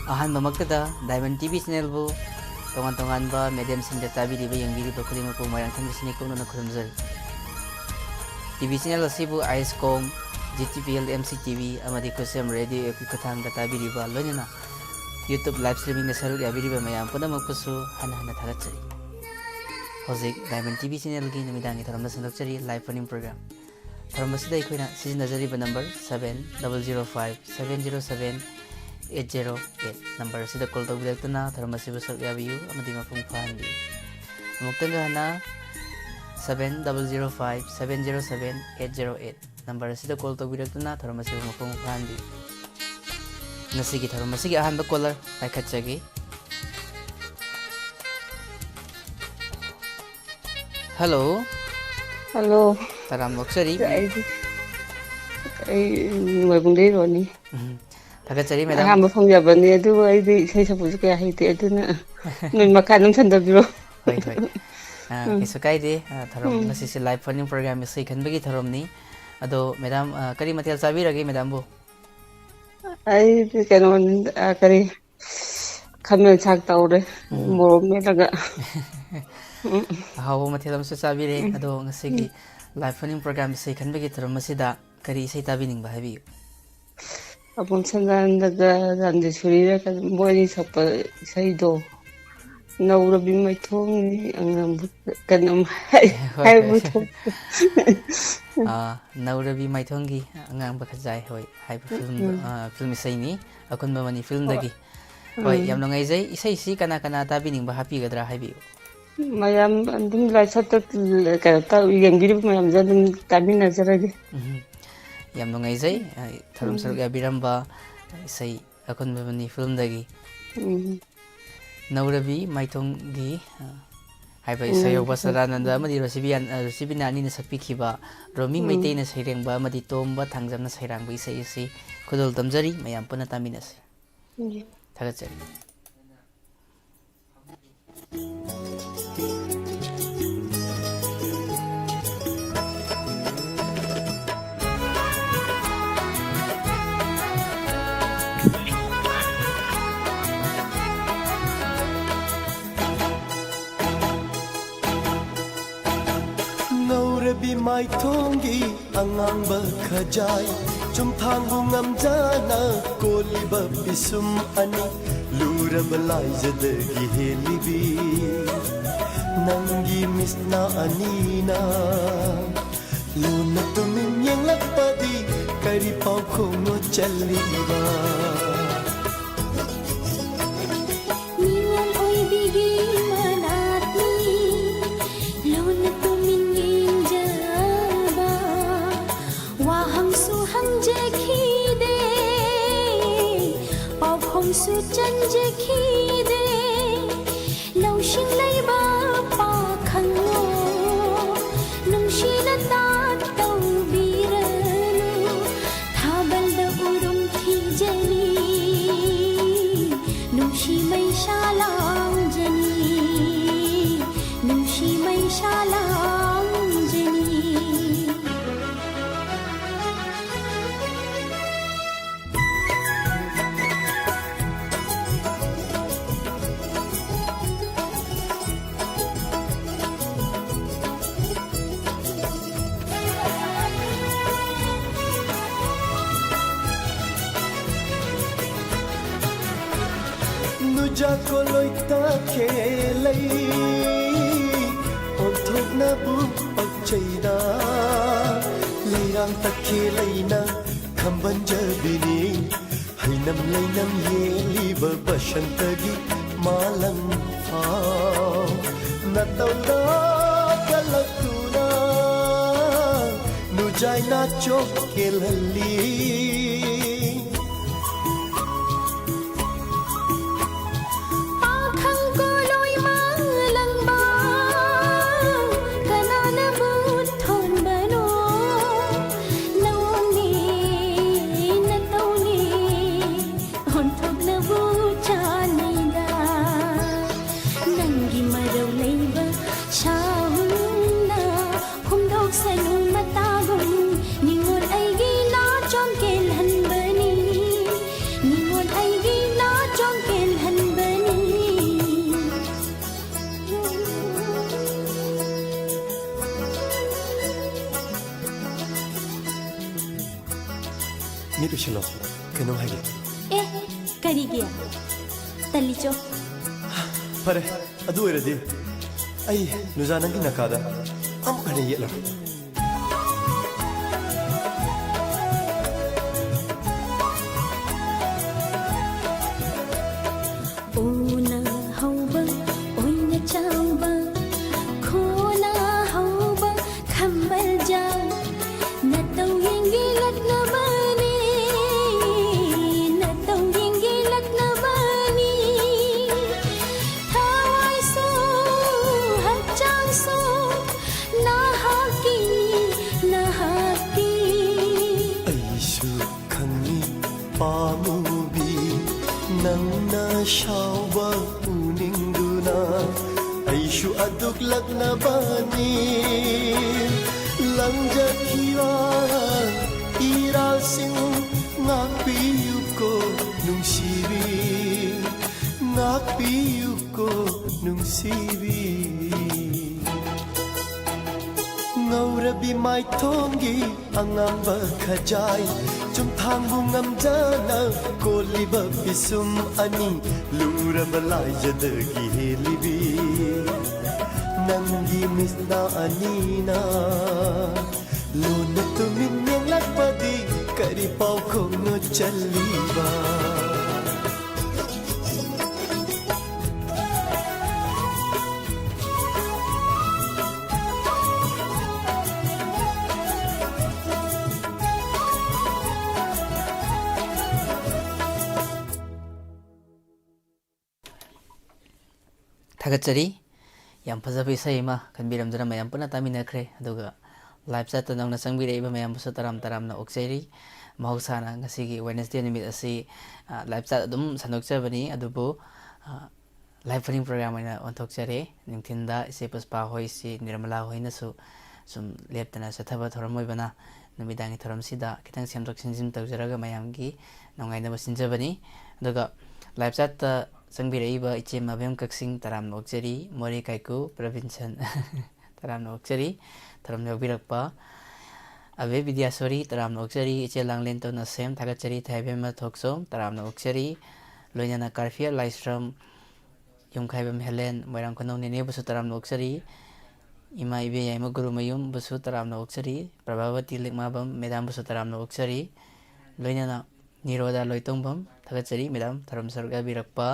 ꯑꯍꯥꯟꯕꯃꯛꯇꯗ diamond TV ꯆꯦꯅꯦꯜꯕꯨ ꯇꯣꯉꯥꯟ ꯇꯣꯉꯥꯟꯕ ꯃꯦꯗꯤꯌꯝꯁꯤꯡꯗ ꯇꯥꯕꯤꯔꯤꯕ ꯌꯦꯡꯕꯤꯔꯤꯕ ꯈꯨꯗꯤꯡꯃꯛꯄꯨ ꯃꯥꯏꯔꯥꯡ ꯊꯥꯡꯕꯁꯤꯅꯤ ꯀꯨꯞꯅ ꯈꯨꯔꯨꯝꯖꯔꯤ ꯇꯤꯚꯤ ꯆꯦꯅꯦꯜ ꯑꯁꯤꯕꯨ ꯑꯥꯏꯁꯀꯣꯝ GTPL MC TV amadi kusem radio eki kuthangda tabiriba loinana YouTube live streaming da saruk yabiriba mayam punamakpusu hana hana thagachari hozik Diamond TV channel gi namidangi tharamda sandakchari live running program tharammasida ikoina sizinajariba number 7007070808 number sida call tawbidaktana tharamasibu saruk yabiyu amadi mapung phanbi amuktanga hana 7005707808 number asida call tawbidaktuna tharamasibu mapung phanbi nasigi tharammasigi ahanba caller paikhatchagi hello hello taram lokchari ai moibungdei roni thagachari madam ahamba phongjabani adu aidi sei sapuju kaya haite aduna noi makanum sandabiro hoi hoi kisu kaide tharam nasisi live phone program sei khanbagi tharamni ado madam kari mathel sabirage madam bu ai kanon kari khamen sak tawre morom melaga hawo mathel amsu sabire ado ngasigi live phone program sei khanbagi tharammasida kari sei tabining ba habi apun sangandaga rande surira kan boini sapa saido naurabi maithong angam kanam hai buto naurabi maithongi angam bakhajai hoi hai film isai ni akun bamani film dagi hoi yam nongai jai isai si kana kana tabining ba happy gadra habi mayam andum lai satta ka ta yenggiri mayam jadum tabina jarage yam nongai jai tharum sarga biramba isai akun bamani film dagi naurabi maithongi haiba isayoba sadananda amadi rosibina ani na sakpikhiba romi maitei na sairengba amadi tomba thangjamna sairangba isai isi khudol tamjari mayam puna taminasi thagachari Naurabi maithongi angangba khajai chumthangu ngamjana koliba pisum ani luraba laijadagi helibi nangi misna anina luna tumin yang lapadi kari pau khongo chaliba su chân je khi de lâu sinh lấy ba pa khang lo nung shi na ta tau bi ra nu tha bal da urum thi jani nung shi mai sha lang jani nung shi mai sha lang jani Jako loita khelai on thok na bu pakchaida leirang ta khelai na khamban jabini hainam leinam yeli ba bashantagi malam fa na tawda kalakuna nu jai na chok kelali Sanu matagum ningon ay gina chom kelhan ꯃꯤꯠ ꯎꯏꯁꯤꯜꯂꯣ ꯀꯩꯅꯣꯝ ꯍꯥꯏꯒꯦ ꯑꯦ ꯀꯔꯤꯒꯤ ꯇꯜꯂꯤꯆꯣ ꯐꯔꯦ ꯑꯗꯨ ꯑꯣꯏꯔꯗꯤ ꯑꯩ ꯅꯨꯖꯥ ꯅꯪꯒꯤ ꯅꯥꯀꯥꯗ ꯑꯃꯨꯛ ꯍꯟꯅ ꯌꯦꯠꯂꯣ ꯎꯅ ꯍꯧꯕ ꯑꯣꯏꯅ ꯆꯥꯎꯕ ꯈꯣꯅ ꯍꯧꯕ ꯈꯝꯕꯜꯖꯥꯎ ꯅꯇꯧ ꯌꯦꯡꯒꯤꯂꯛꯅꯕꯅꯤ ꯅꯇꯧ ꯌꯦꯡꯒꯤꯂꯛꯅꯕꯅꯤ ꯊꯋꯥꯏꯁꯨ ꯍꯛꯆꯥꯡꯁꯨ ꯅꯍꯥꯛꯀꯤꯅꯤ ꯅꯍꯥꯛꯀꯤ ꯑꯩꯁꯨ ꯈꯪꯉꯤ ꯄꯥꯝꯃꯨꯕꯤ ꯅꯪꯅ ꯁꯥꯎꯕ ꯎꯅꯤꯡꯗꯨꯅ ꯑꯩꯁꯨ ꯑꯗꯨꯛꯂꯛꯅꯕꯅꯤ ꯂꯪꯖꯈꯤꯕ ꯏꯔꯥꯜꯁꯤꯡ ꯉꯥꯛꯄꯤꯌꯨꯀꯣ ꯅꯨꯡꯁꯤꯕꯤ ꯉꯥꯛꯄꯤꯌꯨꯀꯣ ꯅꯨꯡꯁꯤꯕꯤ ꯉꯧꯔꯕꯤ ꯃꯥꯏꯊꯣꯡꯒꯤ ꯑꯉꯥꯡꯕ ꯈꯖꯥꯏ ꯆꯨꯝꯊꯥꯡꯕꯨ ꯉꯝꯖꯅ ꯀꯣꯜꯂꯤꯕ ꯄꯤꯁꯨꯝ ꯑꯅꯤ ꯂꯨꯔꯕ ꯂꯥꯏꯖꯗꯒꯤ ꯍꯦꯜꯂꯤꯕꯤ ꯅꯪꯒꯤ ꯃꯤꯠꯅ ꯑꯅꯤꯅ ꯂꯣꯟꯅ ꯇꯨꯃꯤꯟ ꯌꯦꯡꯂꯛꯄꯗꯤ ꯀꯔꯤ ꯄꯥꯎꯈꯣꯡꯅꯣ ꯆꯜꯂꯤꯕ ꯊꯥꯒꯠꯆꯔꯤ ꯌꯥꯝ ꯐꯖꯕ ꯏꯁꯩ ꯑꯃ ꯈꯟꯕꯤꯔꯝꯗꯨꯅ ꯃꯌꯥꯝ ꯄꯨꯟꯅ ꯇꯥꯃꯤꯟꯅꯈ꯭ꯔꯦ ꯑꯗꯨꯒ ꯂꯥꯏꯞ ꯆꯥꯠꯇ ꯅꯧꯅ ꯆꯪꯕꯤꯔꯛꯏꯕ ꯃꯌꯥꯝꯕꯨꯁꯨ ꯇꯔꯥꯝꯅ ꯑꯣꯛꯆꯔꯤ ꯃꯍꯧꯁꯥꯅ ꯉꯁꯤꯒꯤ ꯋꯦꯗꯅꯁꯗꯦ ꯅꯨꯃꯤꯠ ꯑꯁꯤ ꯂꯥꯏꯞ ꯆꯥꯠ ꯑꯗꯨꯝ ꯁꯟꯗꯣꯛꯆꯕꯅꯤ ꯑꯗꯨꯕꯨ ꯂꯥꯏꯞ ꯐꯅꯤꯡ ꯄ꯭ꯔꯣꯒ꯭ꯔꯥꯝ ꯑꯣꯏꯅ ꯑꯣꯟꯊꯣꯛꯆꯔꯦ ꯅꯨꯡꯊꯤꯟꯗ ꯏꯆꯦ ꯄꯨꯁꯄꯥ ꯍꯣꯏ ꯏꯆꯦ ꯅꯤꯔꯃꯂꯥ ꯍꯣꯏꯅꯁꯨ ꯁꯨꯝ ꯂꯦꯞꯇꯅ ꯆꯠꯊꯕ ꯊꯧꯔꯝ ꯑꯣꯏꯕꯅ ꯅꯨꯃꯤꯗꯥꯡꯒꯤ ꯊꯧꯔꯝꯁꯤꯗ ꯈꯤꯇꯪ ꯁꯦꯝꯗꯣꯛ ꯁꯦꯝꯖꯤꯟ ꯇꯧꯖꯔꯒ ꯃꯌꯥꯝꯒꯤ ꯅꯨꯡꯉꯥꯏꯅꯕ ꯁꯤꯟꯖꯕꯅꯤ ꯑꯗꯨꯒ ꯂꯥꯏꯞ ꯆꯥꯠꯇ ꯆꯪꯕꯤꯔꯛꯏꯕ ꯏꯆꯦ ꯃꯕꯦꯝ ꯀꯛꯆꯤꯡ ꯇꯔꯥꯝꯅ ꯑꯣꯛꯆꯔꯤ ꯃꯣꯔꯦ ꯀꯥꯏꯀꯨ ꯄ꯭ꯔꯕꯤꯟꯁꯟ ꯇꯔꯥꯝꯅ ꯑꯣꯛꯆꯔꯤ ꯊꯧꯔꯝ ꯌꯥꯎꯕꯤꯔꯛꯄ ꯑꯕꯦ ꯕꯤꯗ꯭ꯌꯥꯁꯣꯔꯤ ꯇꯔꯥꯝꯅ ꯑꯣꯛꯆꯔꯤ ꯏꯆꯦ ꯂꯥꯡꯂꯦꯟ ꯇꯣꯟꯅ ꯁꯦꯝ ꯊꯥꯒꯠꯆꯔꯤ ꯊꯥꯏꯕꯦꯝꯃ ꯊꯣꯛꯆꯣꯝ ꯇꯔꯥꯝꯅ ꯑꯣꯛꯆꯔꯤ ꯂꯣꯏꯅꯅ ꯀꯥꯔꯐꯤꯌꯥ ꯂꯥꯏꯁ꯭ꯔꯝ ꯌꯨꯝꯈꯥꯏꯕꯝ ꯍꯦꯂꯦꯟ ꯃꯣꯏꯔꯥꯡ ꯈꯨꯅꯧ ꯅꯦꯅꯦꯕꯨꯁꯨ ꯇꯔꯥꯝꯅ ꯑꯣꯛꯆꯔꯤ ꯏꯃꯥ ꯏꯕꯦ ꯌꯥꯏꯃ ꯒꯨꯔꯨꯃꯌꯨꯝꯕꯨꯁꯨ ꯇꯔꯥꯝꯅ ꯑꯣꯛꯆꯔꯤ ꯄ꯭ꯔꯚꯥꯕꯇꯤ ꯂꯤꯛꯃꯥꯕꯝ ꯃꯦꯗꯥꯝꯕꯨꯁꯨ ꯇꯔꯥꯝꯅ ꯑꯣꯛꯆꯔꯤ ꯂꯣꯏꯅꯅ ꯅꯤꯔꯣꯗꯥ ꯂꯣꯏꯇꯣꯡꯕꯝ ꯊꯥꯒꯠꯆꯔꯤ ꯃꯦꯗꯥꯝ ꯊꯧꯔꯝ ꯁꯔꯨꯛ ꯌꯥꯕꯤꯔꯛꯄ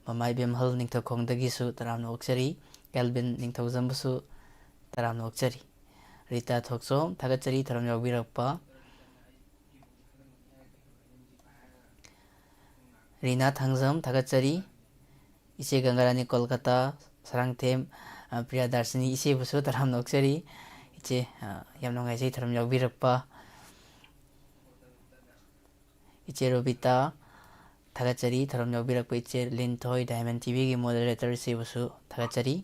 ꯃꯃꯥ ꯏꯕꯦꯝꯍꯜ ꯅꯤꯡꯊꯧꯈꯣꯡꯗꯒꯤꯁꯨ ꯇꯔꯥꯝꯅ ꯑꯣꯛꯆꯔꯤ ꯑꯦꯜꯕꯤꯟ ꯅꯤꯡꯊꯧꯖꯝꯕꯨꯁꯨ ꯇꯔꯥꯝꯅ ꯑꯣꯛꯆꯔꯤ ꯔꯤꯇꯥ ꯊꯣꯛꯆꯣꯝ ꯊꯥꯒꯠꯆꯔꯤ ꯊꯧꯔꯝ ꯌꯥꯎꯕꯤꯔꯛꯄ ꯔꯤꯅꯥ ꯊꯥꯡꯖꯝ ꯊꯥꯒꯠꯆꯔꯤ इचे गंगारानी कोलकाता सरांगथेम प्रिया दार्शनी इचे बुसु तराम नोक्चरी इचे याम नोंगाइजै थरम यावबिरक्पा इचे रोबिता थागचरी थरम यावबिरक्पा इचे लिनथोय डायमंड टीवी की मॉडरेटर इचे बुसु थागचरी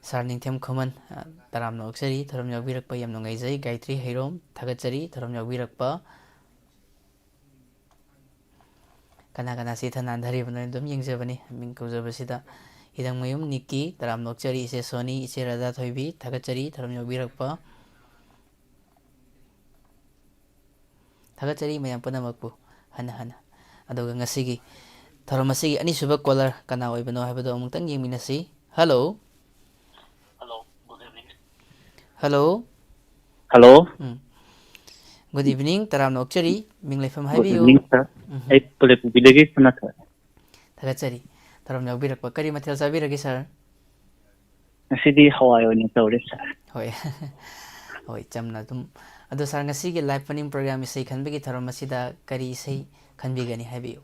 सारनिंथेम खुमन तराम नोक्चरी थरम यावबिरक्पा याम नोंगाइजै गायत्री हैरोम थागचरी थरम यावबिरक्पा कना कना सीथा नांधरिबनो दम यंगजबनी मिंग कौजबसिदा हिदंगमयुम निक्की तराम नोक्चरी इचे सोनी इचे राधा थोइबी थागचरी थरम यावबिरक्पा थागचरी मयाम पुनमकपु हन हन अदुगा ngasiगी थरम असिगी अनिसुबा कॉलर कना ओइबनो हाइबदो अमुक्तंग येंमिनसी hello hello hello good evening तराम नोक्चरी मिंगलेफम गुड हाइबियो इवनिंग सर आई पुलेपुबिदगी सना सर थागचरी थरम यावबिरक्पा करी मथेल चाबिरगे सर ngasiदी hawai oina tawre sir होय होय चमना तुम अदो सर ngasiगी लाइव फनिंग प्रोग्राम इसै खनबेगी थरम असिदा करी इसै खनबिगनी हाइबियो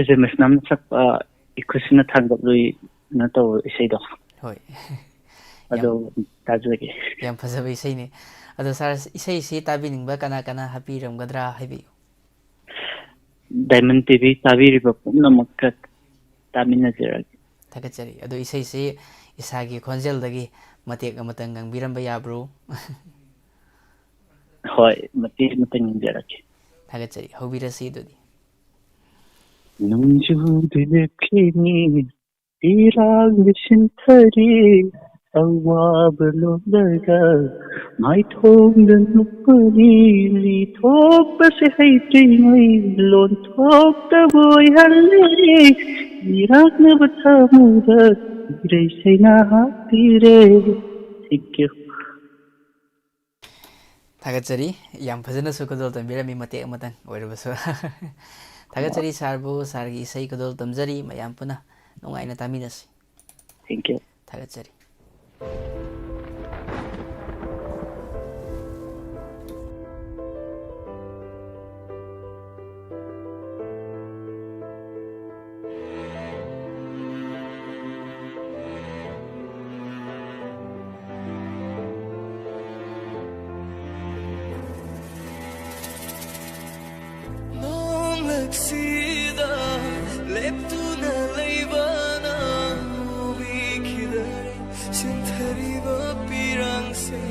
SMS nam sak ikusina thangabui na taw isai do होय ado tajwege याम फजबे इसै ने अदो सर इसै से ताबिनिंगबा कना कना हापिरमगद्रा हाइबियो diamond tv tabiriba pumna makka tamina jera थागचरी अदो इसै से इसागी खोंजेलदगी मतेक अमतंग गंगबिरमबा याब्रो hoy mati matang jera ke थागचरी हौबिरसी दुदी nungju dilekini ꯏꯔꯥꯡ ꯂꯤꯁꯤꯟꯊꯔꯤ ꯑꯋꯥꯕ ꯂꯣꯠꯂꯒ ꯃꯥꯏꯊꯣꯡꯗ ꯅꯨꯞꯄꯅꯤ ꯂꯤꯊꯣꯛꯄꯁꯦ ꯍꯩꯇ꯭ꯔꯤꯉꯩ ꯂꯣꯟꯊꯣꯛꯇꯕ ꯑꯣꯏꯍꯜꯂꯦ 이락ꯅꯕ ꯊꯃꯣꯏꯗ ꯏꯔꯩ ꯁꯩꯅꯥ ꯍꯥꯞꯄꯤꯔꯦ. Thank you. ꯊꯥꯒꯠꯆꯔꯤ ꯌꯥꯝ ꯐꯖꯅꯁꯨ ꯈꯨꯗꯣꯜ ꯇꯝꯕꯤꯔꯝꯃꯤ ꯃꯇꯦꯛ ꯑꯃꯇꯪ ꯑꯣꯏꯔꯕꯁꯨ ꯊꯥꯒꯠꯆꯔꯤ ꯁꯥꯔꯕꯨ ꯁꯥꯔꯒꯤ ꯏꯁꯩ ꯈꯨꯗꯣꯜ ꯇꯝꯖꯔꯤ ꯃꯌꯥꯝ ꯄꯨꯟꯅ ꯅꯨꯡꯉꯥꯏꯅ ꯇꯥꯃꯤꯟꯅꯁꯤ Thank you. ꯊꯥꯒꯠꯆꯔꯤ ꯅꯣꯡꯂꯛꯁꯤꯗ ꯂꯦꯞꯇꯨꯅ ꯂꯩꯕꯅ ꯎꯕꯤꯈꯤꯗꯔꯦ ꯁꯤꯟꯊꯔꯤꯕ ꯄꯤꯔꯥꯡꯁꯦ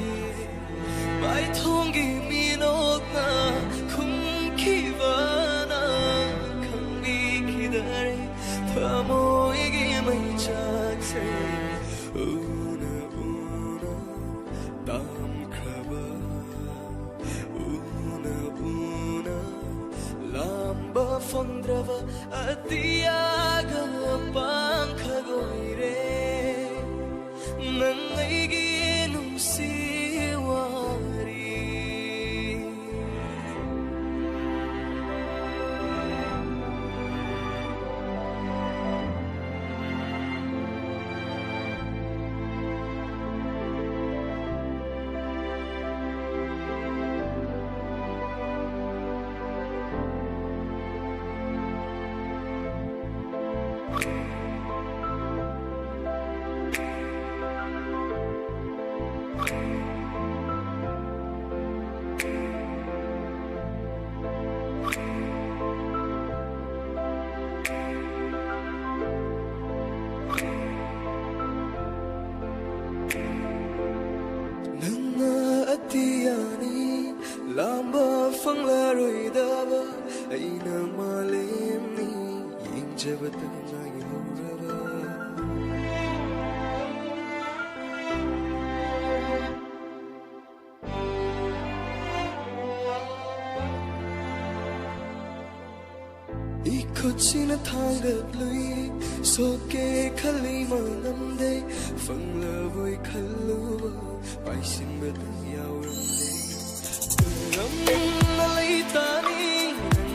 ꯃꯥꯏꯊꯣꯡꯒꯤ ꯃꯤꯅꯣꯛꯅ ꯈꯨꯝꯈꯤꯕꯅ ꯈꯪꯕꯤꯈꯤꯗꯔꯦ ꯊꯃꯣꯏꯒꯤ ꯃꯩꯆꯥꯛꯁꯦ ꯎꯅ ꯎꯅ ꯇꯝꯈ꯭ꯔꯕ ꯎꯅ ꯎꯅ ꯂꯥꯝꯕ ꯐꯪꯗ꯭ꯔꯕ ꯑꯇꯤꯌꯥꯒ ꯄꯥꯡꯈꯒꯣꯏꯔꯦ ꯅꯪ ꯑꯩꯒꯤ ꯅꯨꯡꯁꯤ ꯋꯥꯔꯤ ꯅꯪꯅ ꯑꯇꯤꯌꯥꯅꯤ ꯂꯥꯝꯕ ꯐꯪꯂꯔꯣꯏꯗꯕ ꯑꯩꯅ ꯃꯥꯂꯦꯝꯅꯤ ꯌꯦꯡꯖꯕꯗ ꯉꯥꯏꯍꯧꯔꯕ 이코치는 탕갑루이 속에 칼리만 남대 펑러브이 칼루바 바이신베드 야우름데 날리다니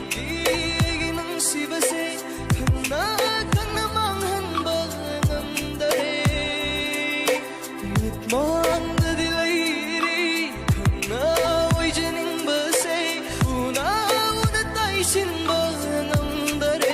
이기 낭시바세 강나 강나 망한 방안다래 윗망드 딜레이리 강나 오이제닝 바세 우나 우나 따이신 방안다래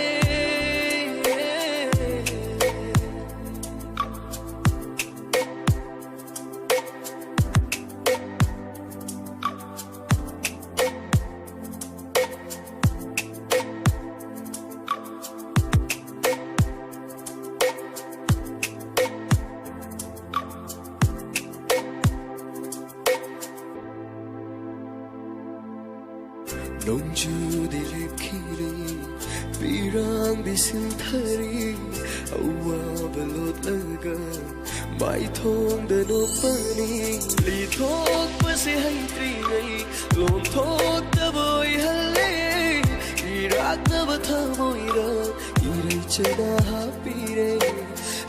농주들끼리 비랑 비신타리 아와발로다가 마이통다 높아니 리톡바세 하이트리가이 론톡다 보이 할래 이락나바 타모이라 이래체나 하피레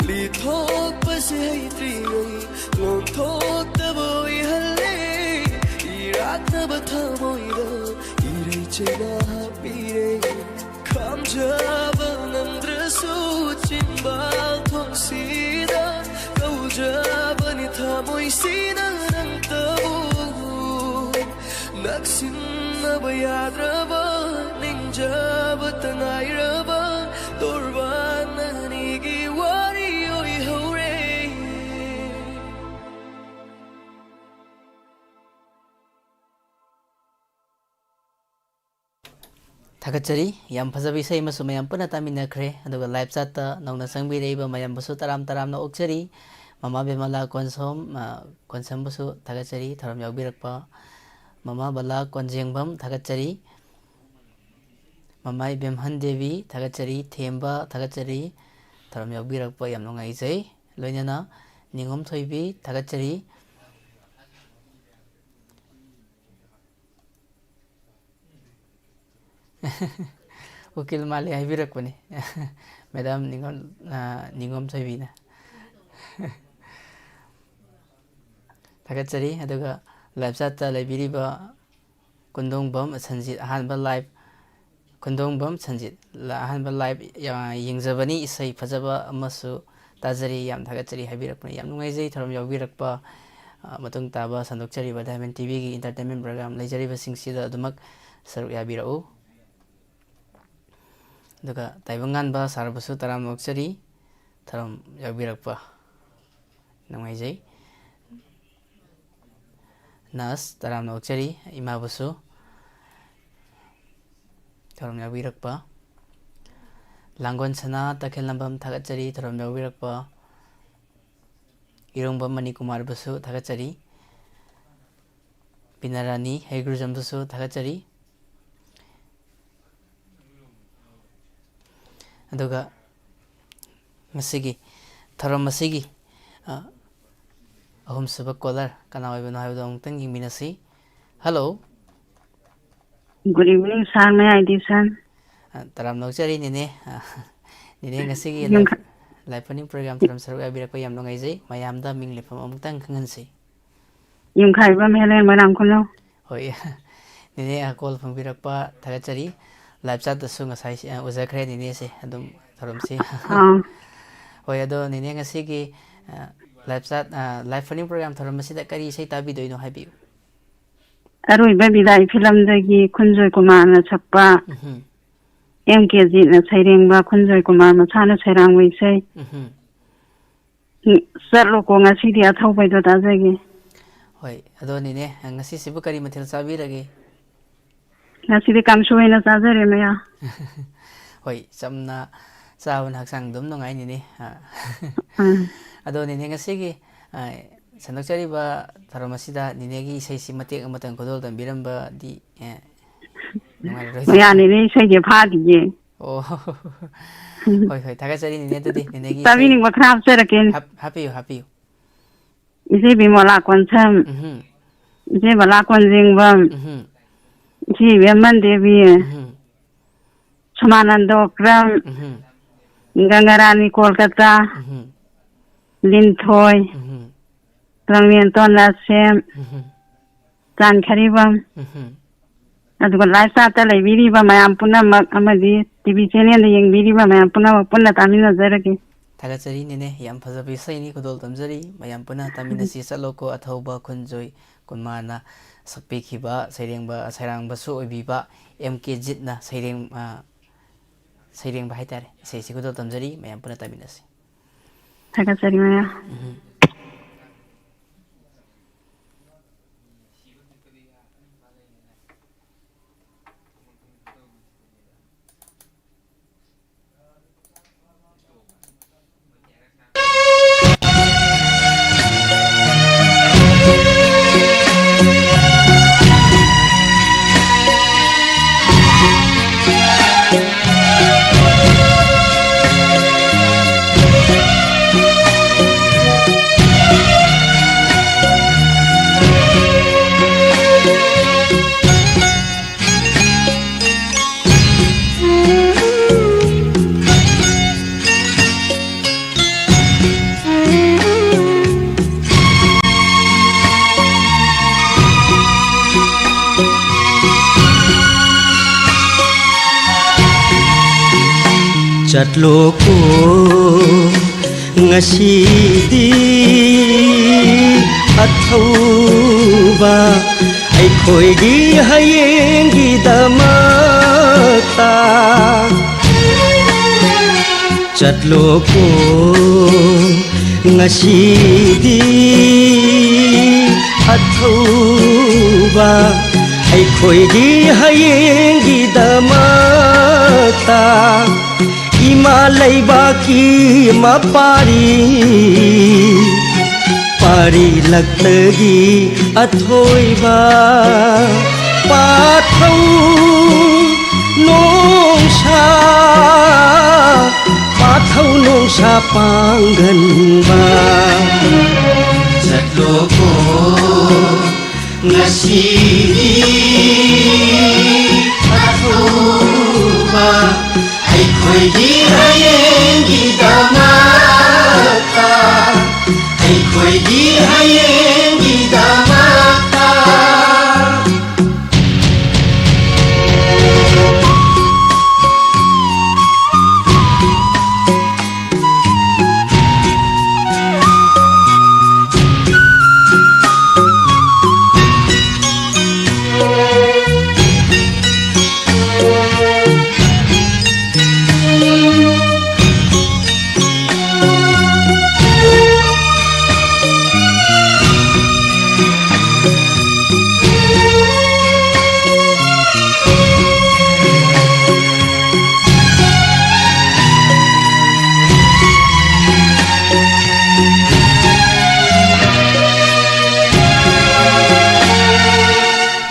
리톡바세 하이트리가이 론톡다 보이 할래 이락나바 타모이라 이래체나 하피레 감잡아 남들수 찐발 통시다 가우잡아니 타모이시나 남따부 낙심나바 야드라바 닝잡아 땅아이라바 돌바나니 기와리오이 호레 ꯊꯥꯒꯠꯆꯔꯤ ꯌꯥꯝ ꯐꯖꯕ ꯏꯁꯩ ꯑꯃꯁꯨ ꯃꯌꯥꯝ ꯄꯨꯟꯅ ꯇꯥꯃꯤꯟꯅꯈ꯭ꯔꯦ ꯑꯗꯨꯒ ꯂꯥꯏꯚ ꯆꯥꯠꯇ ꯅꯧꯅ ꯆꯪꯕꯤꯔꯛꯏꯕ ꯃꯌꯥꯝꯕꯨꯁꯨ ꯇꯔꯥꯝꯅ ꯑꯣꯛꯆꯔꯤ ꯃꯃꯥ ꯕꯦꯃꯂꯥ ꯀꯣꯟꯁꯝꯕꯨꯁꯨ ꯊꯥꯒꯠꯆꯔꯤ ꯊꯧꯔꯝ ꯌꯥꯎꯕꯤꯔꯛꯄ ꯃꯃꯥ ꯕꯂꯥ ꯀꯣꯟꯖꯦꯡꯕꯝ ꯊꯥꯒꯠꯆꯔꯤ ꯃꯃꯥ ꯏꯕꯦꯝꯍꯟ ꯗꯦꯕꯤ ꯊꯥꯒꯠꯆꯔꯤ ꯊꯦꯝꯕ ꯊꯥꯒꯠꯆꯔꯤ ꯊꯧꯔꯝ ꯌꯥꯎꯕꯤꯔꯛꯄ ꯌꯥꯝ ꯅꯨꯡꯉꯥꯏꯖꯩ ꯂꯣꯏꯅꯅ ꯅꯤꯡꯉꯣꯝ ꯊꯣꯏꯕꯤ ꯊꯥꯒꯠꯆꯔꯤ ꯎꯀꯤꯜ ꯃꯥꯜꯂꯦ ꯍꯥꯏꯕꯤꯔꯛꯄꯅꯤ ꯃꯦꯗꯥꯝ ꯅꯤꯡꯉꯣꯝ ꯊꯣꯏꯕꯤꯅ ꯊꯥꯒꯠꯆꯔꯤ ꯑꯗꯨꯒ ꯂꯥꯏꯞ ꯆꯥꯠꯇ ꯂꯩꯕꯤꯔꯤꯕ ꯀꯨꯟꯗꯣꯡꯕꯝ ꯁꯟꯖꯤꯠ ꯑꯍꯥꯟꯕ ꯂꯥꯏꯞ ꯀꯨꯟꯗꯣꯡꯕꯝ ꯁꯟꯖꯤꯠ ꯑꯍꯥꯟꯕ ꯂꯥꯏꯞ ꯌꯦꯡꯖꯕꯅꯤ ꯏꯁꯩ ꯐꯖꯕ ꯑꯃꯁꯨ ꯇꯥꯖꯔꯤ ꯌꯥꯝ ꯊꯥꯒꯠꯆꯔꯤ ꯍꯥꯏꯕꯤꯔꯛꯄꯅꯤ ꯌꯥꯝ ꯅꯨꯡꯉꯥꯏꯖꯩ ꯊꯧꯔꯝ ꯌꯥꯎꯕꯤꯔꯛꯄ ꯃꯇꯨꯡ ꯇꯥꯕ ꯁꯟꯗꯣꯛꯆꯔꯤꯕ ꯗꯥꯏꯃꯟ ꯇꯤꯚꯤꯒꯤ ꯏꯟꯇꯔꯇꯦꯟꯃꯦꯟ ꯄ꯭ꯔꯣꯒ꯭ꯔꯥꯝ ꯂꯩꯖꯔꯤꯕꯁꯤꯡꯁꯤꯗ ꯑꯗꯨꯃꯛ ꯁꯔꯨꯛ ꯌꯥꯕꯤꯔꯛꯎ ꯑꯗꯨꯒ ꯇꯥꯏꯕꯪꯉꯥꯟꯕ ꯁꯥꯔꯕꯁꯨ ꯇꯔꯥꯝꯅ ꯑꯣꯛꯆꯔꯤ ꯊꯧꯔꯝ ꯌꯥꯎꯕꯤꯔꯛꯄ ꯅꯨꯡꯉꯥꯏꯖꯩ ꯅꯁ ꯇꯔꯥꯝꯅ ꯑꯣꯛꯆꯔꯤ ꯏꯃꯥꯕꯨꯁꯨ ꯊꯧꯔꯝ ꯌꯥꯎꯕꯤꯔꯛꯄ ꯂꯥꯡꯒꯣꯜ ꯁꯅꯥ ꯇꯈꯦꯜꯂꯝꯕꯝ ꯊꯥꯒꯠꯆꯔꯤ ꯊꯧꯔꯝ ꯌꯥꯎꯕꯤꯔꯛꯄ ꯏꯔꯣꯡꯕꯝ ꯃꯅꯤꯀꯨꯃꯥꯔꯕꯨꯁꯨ ꯊꯥꯒꯠꯆꯔꯤ ꯕꯤꯅꯥꯔꯥꯅꯤ ꯍꯩꯒ꯭ꯔꯨꯖꯝꯕꯨꯁꯨ ꯊꯥꯒꯠꯆꯔꯤ ꯑꯗꯨꯒ ꯉꯁꯤꯒꯤ ꯊꯧꯔꯝ ꯑꯁꯤꯒꯤ ꯑꯍꯨꯝꯁꯨꯕ ꯀꯣꯂꯔ ꯀꯅꯥ ꯑꯣꯏꯕꯅꯣ ꯍꯥꯏꯕꯗꯨ ꯑꯃꯨꯛꯇꯪ ꯌꯦꯡꯃꯤꯟꯅꯁꯤ hello Good evening, sir. May I do, sir? ꯇꯔꯥꯝꯅ ꯑꯣꯛꯆꯔꯤ ꯅꯦꯅꯦ ꯅꯦꯅꯦ ꯉꯁꯤꯒꯤ Yung ꯂꯥꯏꯞ ꯐꯅꯤꯡ ꯄ꯭ꯔꯣꯒ꯭ꯔꯥꯝ ꯊꯧꯔꯝ ꯁꯔꯨꯛ ꯌꯥꯕꯤꯔꯛꯄ ꯌꯥꯝ ꯅꯨꯡꯉꯥꯏꯖꯩ ꯃꯌꯥꯝꯗ ꯃꯤꯡ ꯂꯩꯐꯝ ꯑꯃꯨꯛꯇꯪ ꯈꯪꯍꯟꯁꯤ khaiba mele marang kuno. ꯍꯣꯏ ꯅꯦꯅꯦ ꯀꯣꯜ ꯐꯪꯕꯤꯔꯛꯄ ꯊꯥꯒꯠꯆꯔꯤ ꯂꯥꯏꯞ ꯆꯥꯠꯇꯁꯨ ꯉꯁꯥꯏ ꯎꯖꯈ꯭ꯔꯦ ꯅꯦꯅꯦꯁꯦ ꯑꯗꯨꯝ ꯊꯧꯔꯝꯁꯤ ꯍꯣꯏ ꯑꯗꯣ ꯅꯦꯅꯦ ꯉꯁꯤꯒꯤ ꯂꯥꯏꯞ ꯆꯥꯠ ꯂꯥꯏꯞ ꯐꯅꯤꯡ ꯄ꯭ꯔꯣꯒ꯭ꯔꯥꯝ ꯊꯧꯔꯝ ꯑꯁꯤꯗ ꯀꯔꯤ ꯏꯁꯩ ꯇꯥꯕꯤꯗꯣꯏꯅꯣ ꯍꯥꯏꯕꯤꯌꯨ Aroi babida filamdagi Kunjoy Kumar na sakpa MKG na sairengba Kunjoy Kumar masana sairang waisai. Sarlo ko ngasidi athawbai do dajagi. ꯍꯣꯏ ꯑꯗꯣ ꯅꯦꯅꯦ ꯉꯁꯤꯁꯤꯕꯨ ꯀꯔꯤ ꯃꯊꯦꯜ ꯆꯥꯕꯤꯔꯒꯦ Ngasidi kamsoi na sajare maya. ꯍꯣꯏ ꯆꯝꯅ ꯆꯥꯕꯅ ꯍꯛꯆꯥꯡ ꯑꯗꯨꯝ ꯅꯨꯡꯉꯥꯏ ꯅꯦꯅꯦ ꯑꯗꯣ ꯅꯦꯅꯦ ꯉꯁꯤꯒꯤ ꯁꯟꯗꯣꯛꯆꯔꯤꯕ ꯊꯧꯔꯝ ꯑꯁꯤꯗ ꯅꯦꯅꯦꯒꯤ ꯏꯁꯩꯁꯤ ꯃꯇꯦꯛ ꯑꯃꯇꯪ ꯈꯨꯗꯣꯜ ꯇꯝꯕꯤꯔꯝꯕꯗꯤ ꯅꯨꯡꯉꯥꯏꯔꯔꯣꯏꯗ꯭ꯔꯥ Maya ni isege phadiye. ꯑꯣ ꯍꯣꯏ ꯍꯣꯏ ꯊꯥꯒꯠꯆꯔꯤ ꯅꯦꯅꯦ ꯑꯗꯨꯗꯤ ꯅꯦꯅꯦꯒꯤ Tabini ꯏꯁꯩ makrab serakin. ꯍꯥꯞꯄꯤꯌꯨ ꯍꯥꯞꯄꯤꯌꯨ Ise bimola konsam. Ise bala konjingbam. Ise Veman Devi. Samanando Kram. Gangarani Kolkata. Linthoi. Rangmienton Lasem. Tan Karibam. Aduga lifestyle leibiriba mayam punamak amadi TV channel yengbiriba mayam punamak punna tamina zaragi. ꯊꯥꯒꯠꯆꯔꯤ ꯅꯦꯅꯦ ꯌꯥꯝ ꯐꯖꯕ ꯏꯁꯩꯅꯤ ꯈꯨꯗꯣꯜ ꯇꯝꯖꯔꯤ ꯃꯌꯥꯝ ꯄꯨꯟꯅ ꯇꯥꯃꯤꯟꯅꯁꯤ ꯆꯠꯂꯣꯀꯣ ꯑꯊꯧꯕ ꯈꯨꯟꯖꯣꯏ ꯀꯨꯟꯃꯥꯔꯅ ꯁꯛꯄꯤꯈꯤꯕ ꯁꯩꯔꯥꯡꯕꯁꯨ ꯑꯣꯏꯕꯤꯕ MK ꯖꯤꯠꯅ ꯁꯩꯔꯦꯡꯕ ꯍꯥꯏꯇꯥꯔꯦ ꯏꯁꯩꯁꯤ ꯈꯨꯗꯣꯜ ꯇꯝꯖꯔꯤ ꯃꯌꯥꯝ ꯄꯨꯟꯅ ꯇꯥꯃꯤꯟꯅꯁꯤ Thakasari maya. Chatloko ngasidi athauba aikhoigi hayengi damata Chatloko ngasidi athauba aikhoigi hayengi damata Ima laibaki pari laktagi athoiba pathau nongsha sa pangganba Jatloko ngasili Atuba ay ko'y di hayeng gidamata Ay ko'y di hayeng gidamata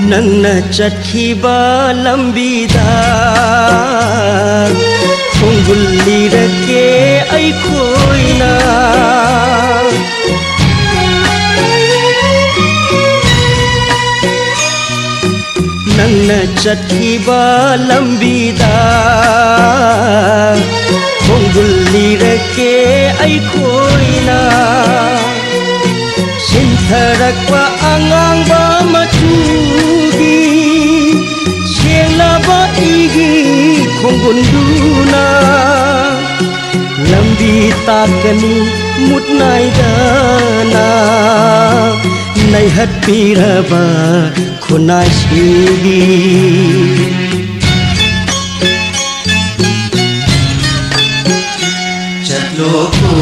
Nangna chatkiba lambida Khonggul lirake ai khoina Nangna chatkiba lambida Khonggul lirake ai khoina Sintharakwa angangba machugi Sienglaba igi khonggunduna Lambi takani mutnaidana Naihat piraba khonai sigi Jatloko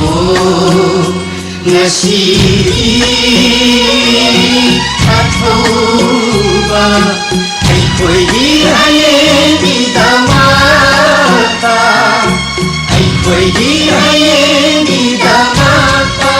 ngasili Atuba ay ko'y di hayeng gidamata Ay ko'y di hayeng gidamata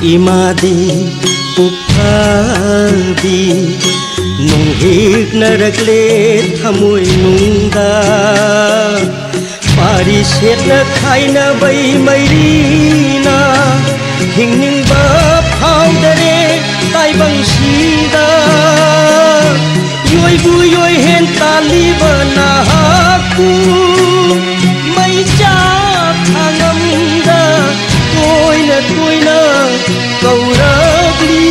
Imadi upadi nung hik narakle thamoy nungda pari set na khaina bai mairina hingning ba phawdare tai bang sida yoi bu yoi hen tali bana haku mai cha thangamda toina kauragli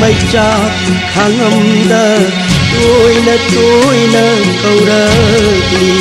mai cha khangamda toina kauragli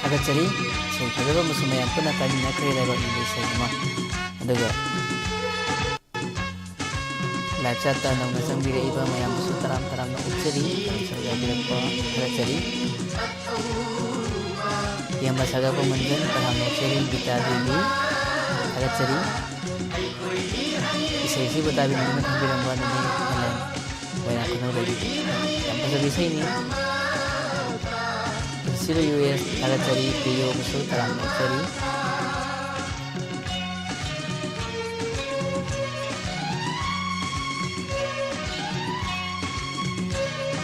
Agachari so fajaba musumay ampuna tani nakre laiba indisay ma aduga lachata nang nasangbira iba mayam su taram na utsari saga dirapa agachari yang basaga pemenjan paham utsari kita dulu agachari isai batabi ng bilang buwan ni Helen wala ko na ulit yang pasabi sa ini silo US agad cari piyo gusto tarang cari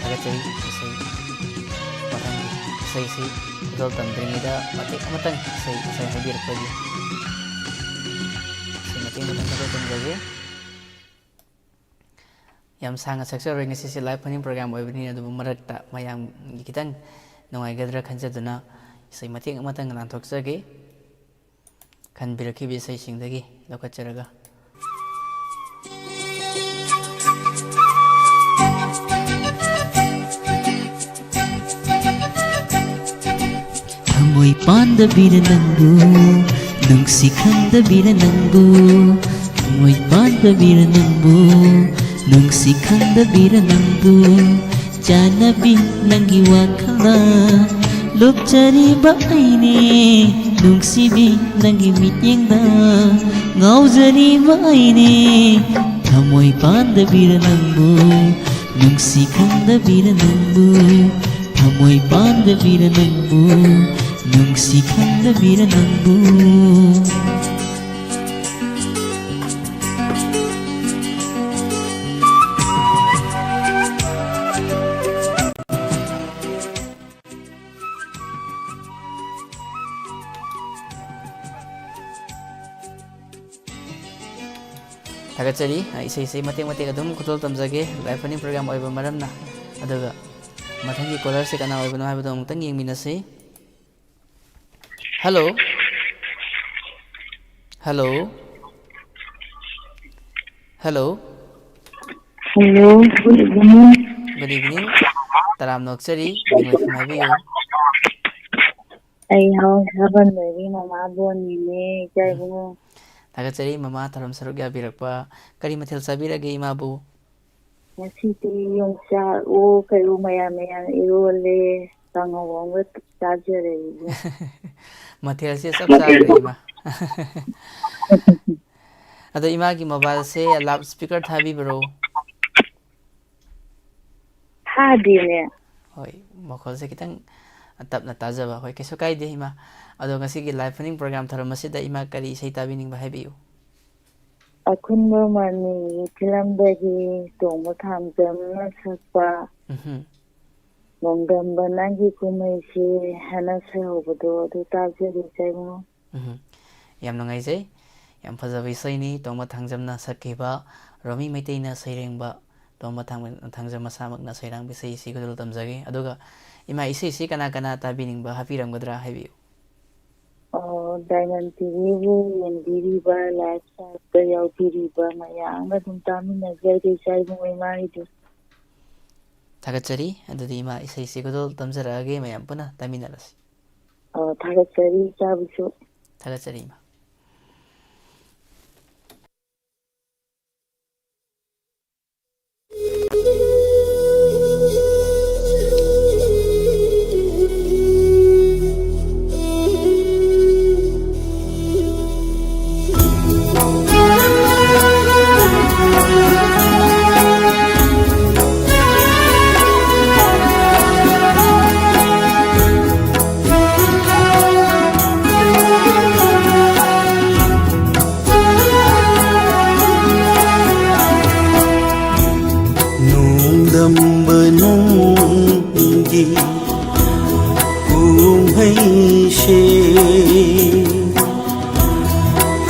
agad cari isai patang isai betul tandring ida mati amatang isai hadir pagi semakin matang matang lagi yang sangat seksual ring sisi live paning program ini ada merekta mayang kita nungai gadra kanca duna isai mati amatang lantok sage kan biraki bisai sing dagi lokat ceraga Amoy pandabira nanggu nungsikhandabira nanggu Amoy pandabira nanggu nungsikhandabira nanggu Janabi nangi wakala lupcari ba aine nungsibi nangi mityengda ngaujari ba aine Amoy pandabira nanggu nungsikhandabira nanggu Amoy pandabira nanggu nungsikhandabira nanggu Tagacari isai mati kadum kutul tamjage live paning program oiba maram na aduga mathangi caller se kana oiba no haibado amtang yengminase hello hello hello Hello, good evening. good evening taram nokchari bingoi phamabiyo Ay hao saban dari mama boni jai bungo. Tagacari mama taram saruk yabirakpa kari mathil sabirage imabu Ngasi yung sa o kayo maya irole tangawang wet tajere. mathil se sab sabe ima ado ima ki mobile se loudspeaker thabi bro Hadi ne. hoi mokhol se kitang tapna tajaba hoi keso kai de ima ado ngasi ki live running program tharam masida ima kari sei tabi ning bahai biu Akun mo mani film dagi tong mo tham jam na sakpa. Mongdam banagi kumai si hana se hobodo du tajere jai bungo. yam nangai jai yam phajabai sai ni tongma thangjamna sakkeba romi meiteina sairengba tongma thangjama samakna sairang bisai si gudul tamjage aduga ima isi kana tabi ning ba hapiram gadra haibiu Diamond TV yang diriba lifestyle kaya diriba mayang adum tami na jai jai bungo ima itu. Tagacari adudi ima isi gudul tamjarage mayam puna taminarasi Tagacari sabiso. Tagacari ima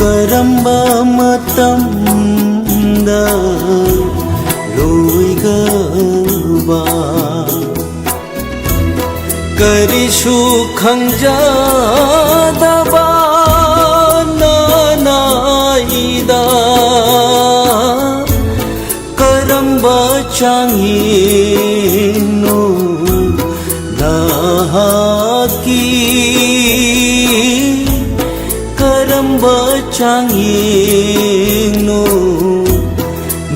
Karamba matamda loigaba Karishu khangjadaba nanaida Karamba changinu dahaki Karamba changinu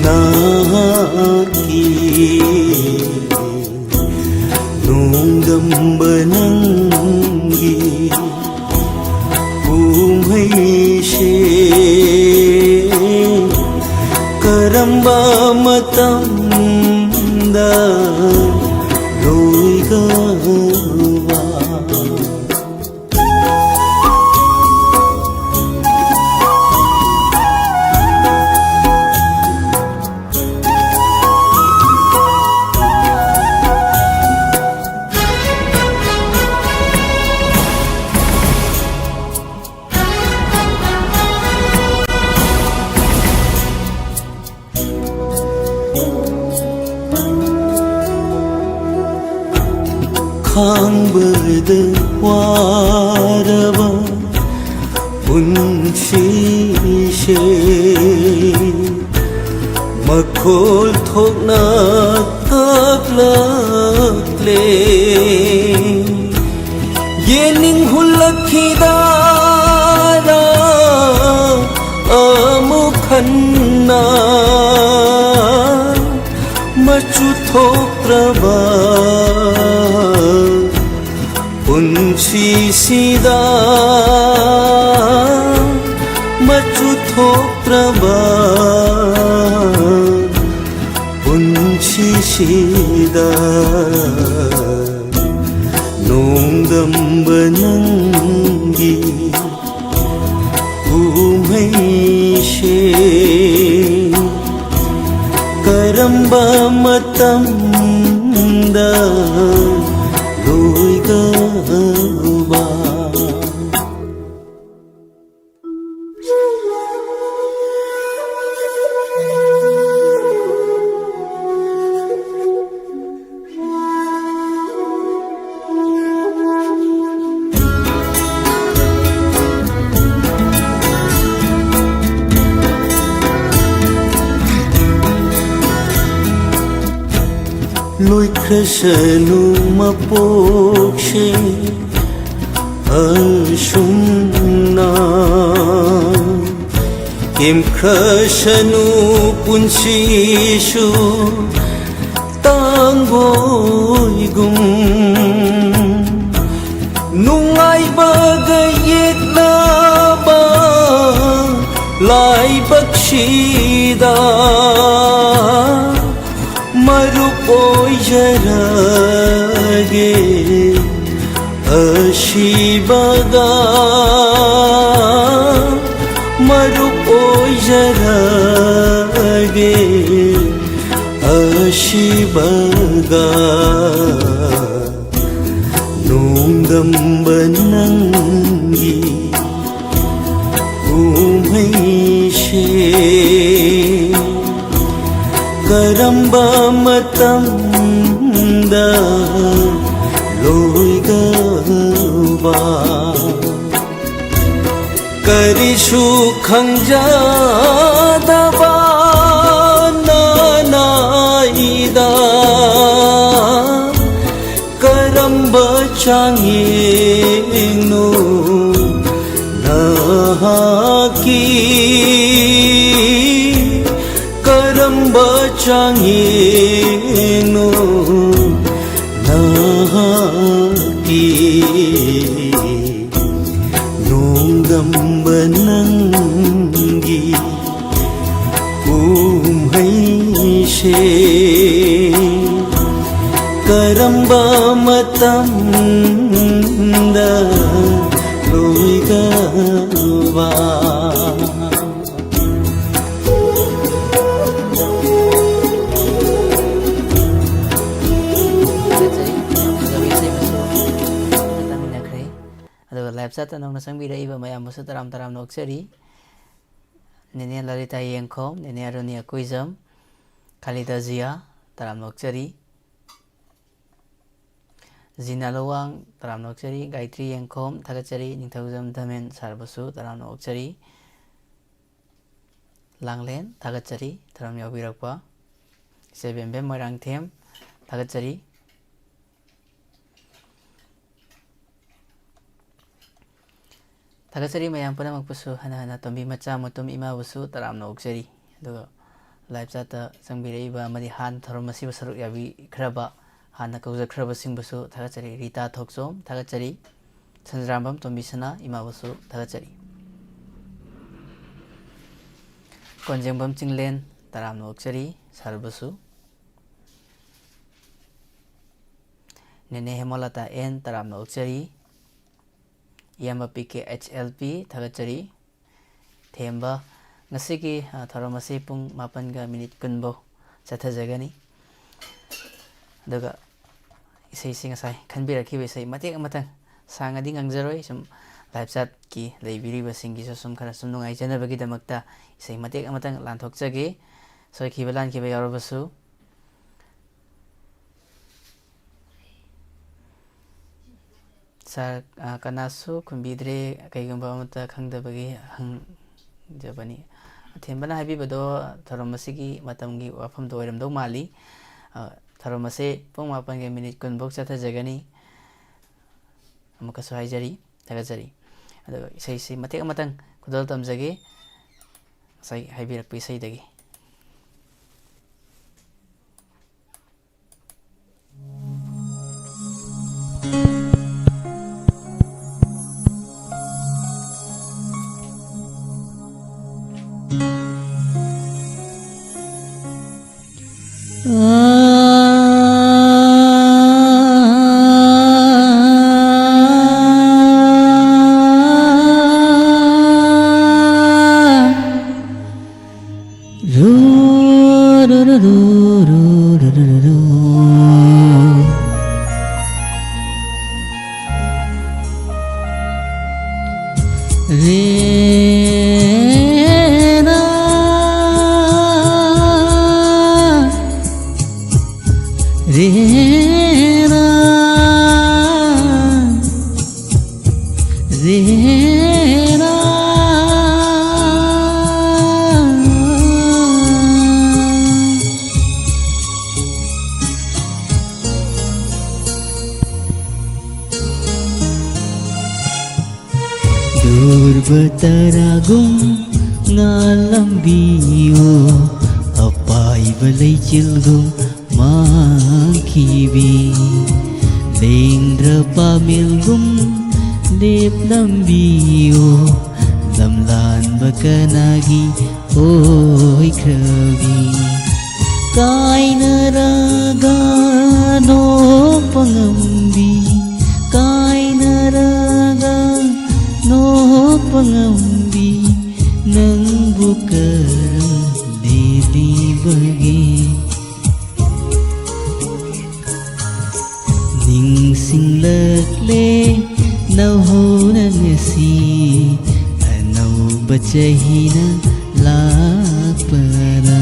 nahaki Nungam banangi umai she karamba matamda loigawa khangberda warava punshishe makhol thokna taklakle yening hulakhidara amukhanna machu thokraba punchi sida machu thokraba punchi sida nongdam banangi umhaishe karamba matamda loigawa lối khresenu mapokshe ashumna kim khresenu punshishu tangoigum nungai bagayetna ba lai bakshida marup jarage ashibaga marup jarage ashibaga nungdam banangi umhaishe karamba matamda loigawa karishu khangjadaba nanaida karamba changinu nahaki karamba changinu nahaki nongdam banangi umhaishe karamba matamda loigawa live nong nasang bida iba mayam musa taram nokseri nene Lalita Yengkom nene Aronia Kuizam Khalida Zia taram nokseri Zina Lawang taram nokseri Gayatri Yengkom Thagachari Ningthawjam Dhamen Sarbasu taram nokseri Langlen Thagachari taram yawirakpa Sebembe Moirang Them Thagachari Thagachari mayam punamagpusu hana tombi macha mutum imabusu taramna oksari aduga live chata sangbiraiba amadi han tharamasi basaruk yabi khraba hana kauja khraba singbusu thagachari Rita Thoksom thagachari Sanjrambam tombi sana imabusu thagachari Konjengbam Chinglen taramna okchari sarbusu. Nene Hemalata N taramna okchari. Iyamba PK HLP thagachari. Themba ngasigi tharamasi pung 8:20 chathajagani. Daga isai singasai khanbirakiba isai matek amatang sangadi ngangjaroi sum live chat ki leibiriba singi sum khara sum nungai janabagi damakta isai matek amatang lanthokjage soikiba lankiba yarabasu sar kanasu kumbidre kaigamba amata khangdabagi hang jabani thembana habibado tharomasigi matamgi wafam do oiramdo mali tharamase pung 8:20 chathajagani amukasu haijari thagajari ado isai matek amatang kudal tamjage sai haibirak isai dagi Durbataragum ngalambiyo apai balai cilgum mangkibi lendra pamilgum lep lambiyo lamlan bakanagi oi krabi kaina raga no pangambi kaina raga no pangambi nang bukarang lili bagi ning sing lakle nau ho nangasi anau bachahina lakpara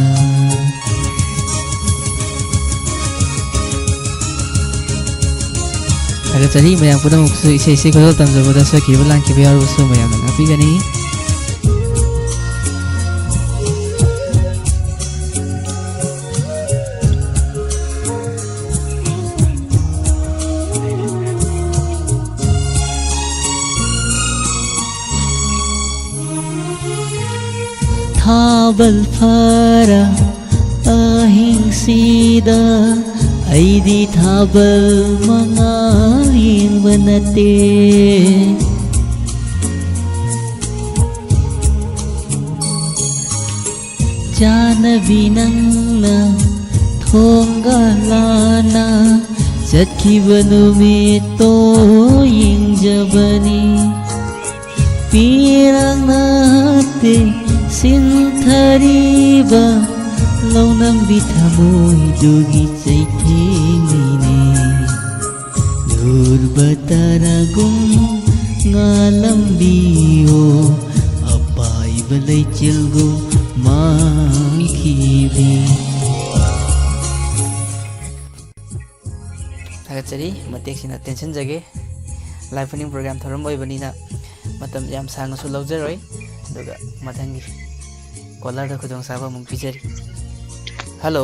Agak tadi mayang pun muksu isi kodol tamjabada so kibalan kibayar usu mayang ngapi gani Thabal phara ahing sida aidi thabal mangaying banate jana binang na thonggalana jatkibanu ying jabani pirang nate sinthariba launam bithamoy dugi chaithengine durbataragum ngalambiyo apai balai cilgu mangkibi agak tadi matek sina tension jage live running program thoram oibanina matam yam sanga su lawjaroi duga mathangi caller da khudong saba mung pijari hello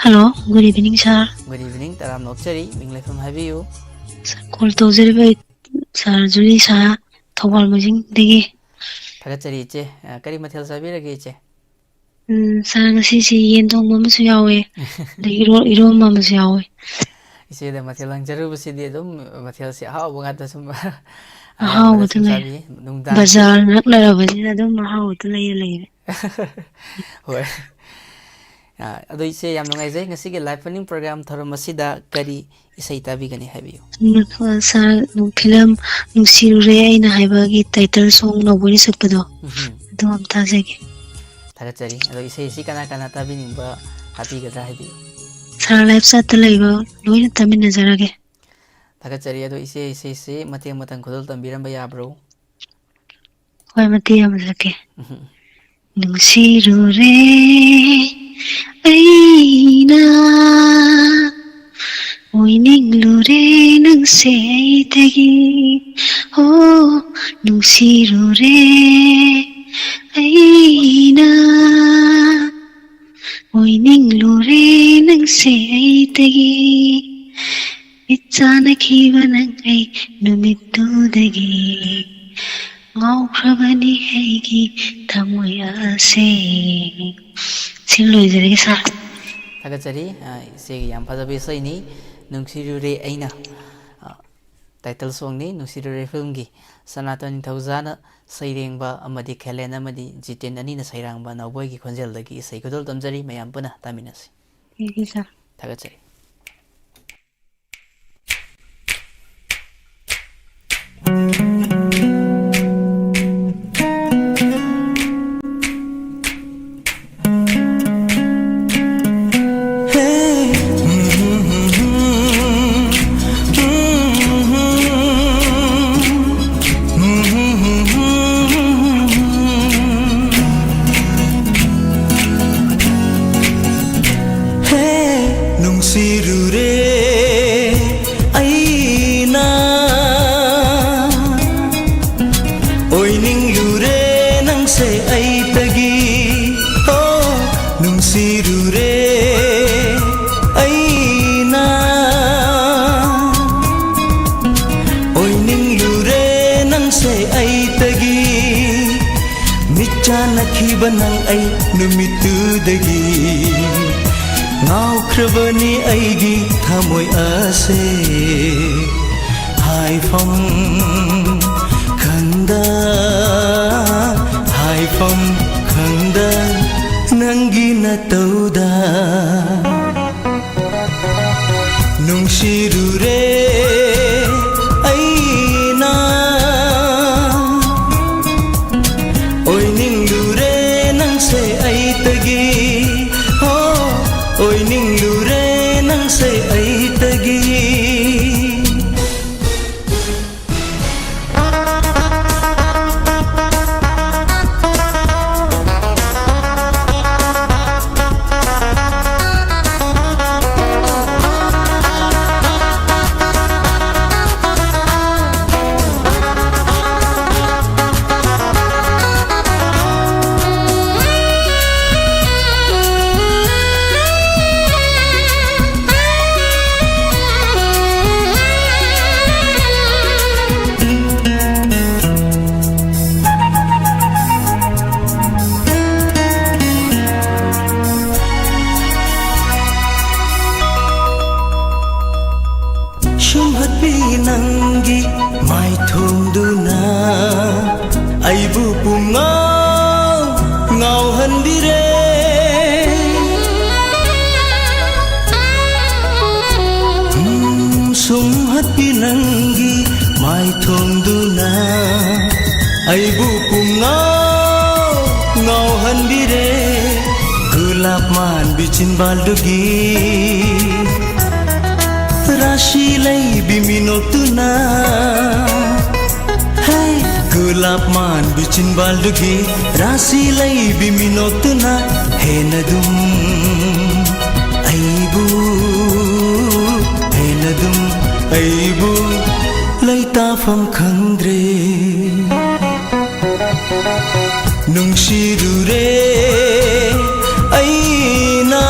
Hello, good evening, sir. good evening taram nokchari minglai from habiyu Call to the sir Julie sa Tawal Mujing Digi. thagachari che kari mathel sabirage che Sir Nasi Yendong Mamas Yawe, the Iro Mamas Yawe. ise da mathel lang jaru basidi dum mathel si ha bunga ta sum How would I? nungdang Bazaar, not Lavazina, don't know how to lay. hoy ꯑꯗꯣ ꯏꯆꯦ ꯌꯥꯝ ꯅꯨꯡꯉꯥꯏꯖꯩ ꯉꯁꯤꯒꯤ live ꯐꯅꯤꯡ programme ꯊꯧꯔꯝ ꯑꯁꯤꯗ ꯀꯔꯤ ꯏꯁꯩ ꯇꯥꯕꯤꯒꯅꯤ ꯍꯥꯏꯕꯤꯌꯨ. ꯁꯥꯔ ꯐꯤꯂꯝ ꯅꯨꯡꯁꯤꯔꯨꯔꯦ ꯑꯩꯅ ꯍꯥꯏꯕꯒꯤ ꯇꯥꯏꯇꯜ ꯁꯣꯡ ꯅꯧꯕꯣꯏꯅ ꯁꯛꯄꯗꯣ ꯑꯗꯨ ꯑꯝ ꯇꯥꯖꯒꯦ. ꯊꯥꯒꯠꯆꯔꯤ. ꯑꯗꯣ ꯏꯁꯩ ꯑꯁꯤ ꯀꯅꯥ ꯀꯅꯥ ꯇꯥꯕꯤꯅꯤꯡꯕ ꯍꯥꯞꯄꯤꯒꯗ꯭ꯔꯥ ꯍꯥꯏꯕꯤꯌꯨ. ꯁꯥꯔ ꯂꯥꯏꯐ ꯆꯥꯠꯇ ꯂꯩꯕ ꯂꯣꯏꯅ ꯇꯥꯃꯤꯟꯅꯖꯔꯒꯦ. ꯊꯥꯒꯠꯆꯔꯤ. ꯑꯗꯣ ꯏꯆꯦ ꯏꯁꯩꯁꯤ ꯃꯇꯦꯡ ꯃꯇꯪ ꯈꯨꯗꯣꯜ ꯇꯝꯕꯤꯔꯝꯕ ꯌꯥꯕ꯭ꯔꯣ? ꯍꯣꯏ ꯃꯇꯦꯡ ꯑꯃ ꯁꯛꯀꯦ. ꯅꯨꯡꯁꯤꯔꯨꯔꯦ ꯑꯩꯅ ꯑꯣꯏꯅꯤꯡꯂꯨꯔꯦ ꯅꯪꯁꯦ ꯑꯩꯗꯒꯤ ꯅꯨꯡꯁꯤꯔꯨꯔꯦ ꯑꯩꯅ ꯑꯣꯏꯅꯤꯡꯂꯨꯔꯦ ꯅꯪꯁꯦ ꯑꯩꯗꯒꯤ ꯏꯆꯥꯅꯈꯤꯕ ꯅꯪ ꯑꯩ ꯅꯨꯃꯤꯠꯇꯨꯗꯒꯤ ꯉꯥꯎꯈ꯭ꯔꯕꯅꯤ ꯑꯩꯒꯤ ꯊꯃꯣꯏ ꯑꯁꯦ. ꯁꯤ ꯂꯣꯏꯖꯔꯒꯦ ꯁꯥꯔ. ꯊꯥꯒꯠꯆꯔꯤ. ꯏꯆꯦꯒꯤ ꯌꯥꯝ ꯐꯖꯕ ꯏꯁꯩꯅꯤ ꯅꯨꯡꯁꯤꯔꯨꯔꯦ ꯑꯩꯅ ꯇꯥꯏꯇꯜ ꯁꯣꯡꯅꯤ. ꯅꯨꯡꯁꯤꯔꯨꯔꯦ ꯐꯤꯜꯝꯒꯤ ꯁꯅꯥꯇꯣꯟ ꯅꯤꯡꯊꯧꯖꯥꯅ ꯁꯩꯔꯦꯡꯕ ꯑꯃꯗꯤ ꯈꯦꯂꯦꯟ ꯑꯃꯗꯤ ꯖꯤꯇꯦꯟ ꯑꯅꯤꯅ ꯁꯩꯔꯥꯡꯕ ꯅꯥꯎꯕꯣꯏꯒꯤ ꯈꯣꯟꯖꯦꯜꯗꯒꯤ ꯏꯁꯩ ꯈꯨꯗꯣꯜ ꯇꯝꯖꯔꯤ. ꯃꯌꯥꯝ ꯄꯨꯟꯅ ꯇꯥꯃꯤꯟꯅꯁꯤ. ꯊꯥꯒꯠꯆꯔꯤ. nang ay numitudagi ngaukrabani aigi thamoy ase haifam khanda nangi na tauda nungshirure aina oi ninglure nang se ai tagi ho oi ninglure nang se ai tagi nangi mai thongduna aibu pungau ngau handire sumhat nangi mai thongduna aibu pungau ngau handire gulab man bicin baldugi rashi lay biminotuna hey gulab man bicin baldugi rashi lay biminotuna henadum aibu laita fam khandre nungshirure aina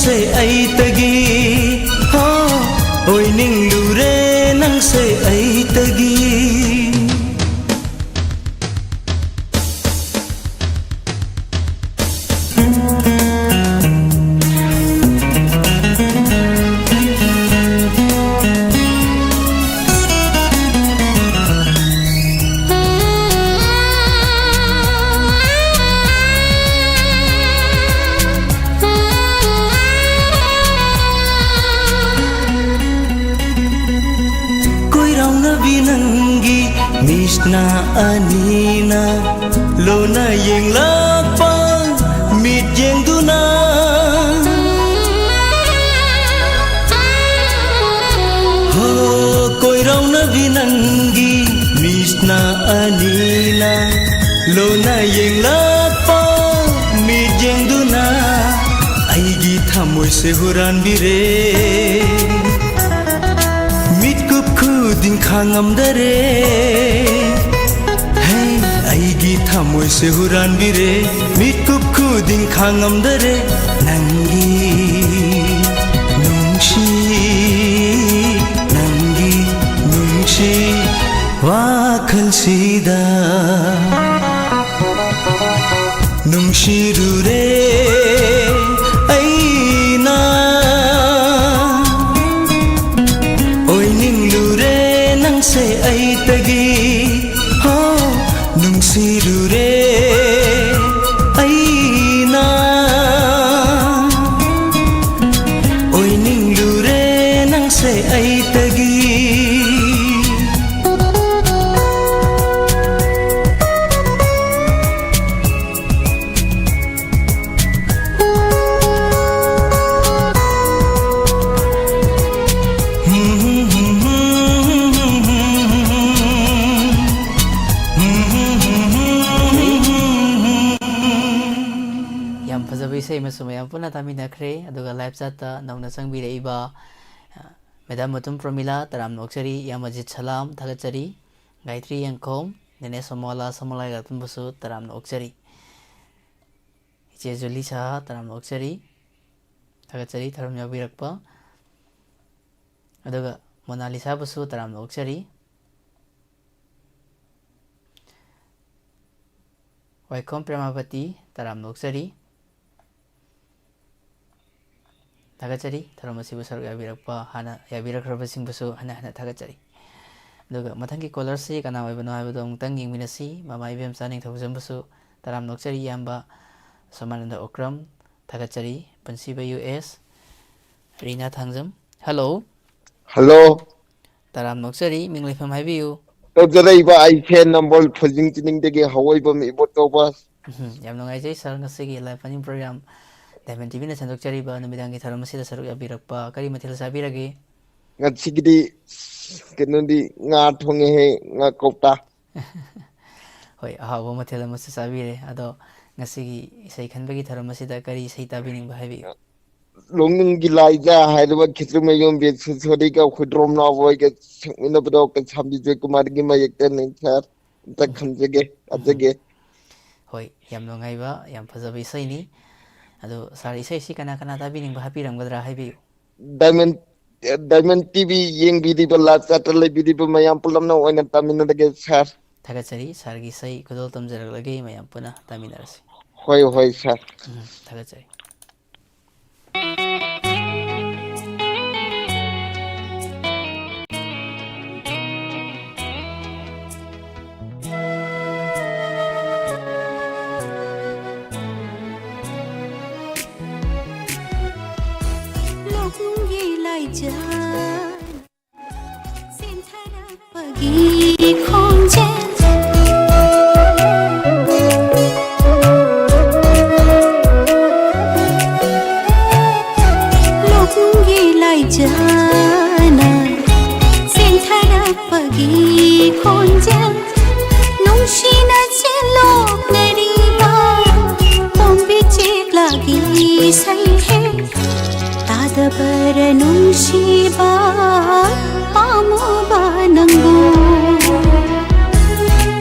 se ai tagi ho oi ninglure nang se ai tagi nangi misna anina lona yeng lapa mit yeng duna ho koi rau na binangi misna anina lona yeng lapa mit yeng duna aigi thamoi se huran bire din khangam dare hey aigi thamoi se huran bire mikup khudin khangam dare nangi nungshi wakhal sida nungshi rure aina se ai tagi ho nungsirure aina oi ninglure nang se ai tagi isay masumaya po na tamin nakre aduga live chat nauna sang bira iba Madam Mutum Pramila taram noksari Yamajit Salam thagachari Gayatri Yangkom Nene Somola Somolai Gatun Busu taram noksari Iche Juli Saha taram noksari thagachari taram yabirakpa aduga Mona Lisa Busu taram noksari Waikom Pramavati taram noksari thagachari tharamasibu saruk yabirakpa hana yabirakhrabasing busu hana thagachari aduga mathangi caller si kana oibano haibado amtang yengminasi mama ibem saning thawjam busu taram nokchari yamba Samananda Okram thagachari Pansiba US Rina Thangjam hello taram nokchari minglifam haibiu tawjaraiba ai fan number phojing tining dege hawaibam ibot tawbas yam nongai jai sar ngasigi live paning program Diamond TV na sandokchariba numidangi tharamasi da saruk yabirakpa kari mathil sabirage ngasigidi kenodi nga thonge he nga kopta hoi ahawa mathil amasa sabire ado ngasigi isai khanbagi tharamasi da kari isai tabining bahabi longnung gilaija haidaba khitrum mayom be sori ka khudrom na boy ke singina bado ka sambi je kumar gi mayek ten sar ta khamjege ajege hoi yam nongai ba yam phajabi isai ni ado sari isai si kana tabining bahapiram gadra haibi Diamond TV yeng bidi bala satellite bidi mayam pulam na oina tamina dege sar thagachari sargi sai kudol tamjarak lagi mayam puna taminarasi hoi sar thagachari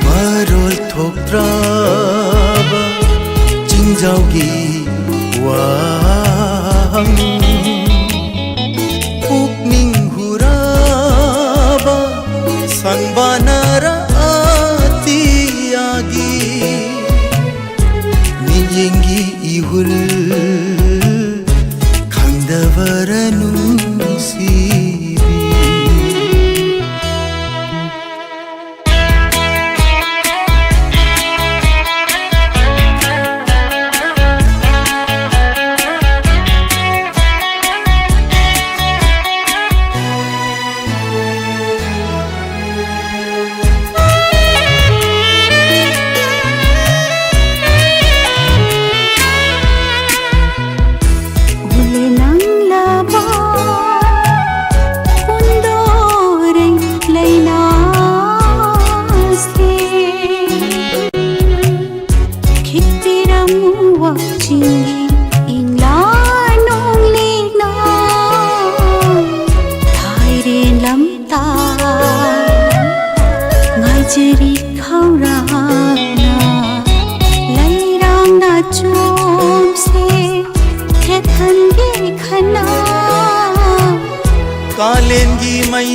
Marol thoktraba jingjaugi wang pukning huraba sanbanara atiyagi niyengi ihul khandavaranum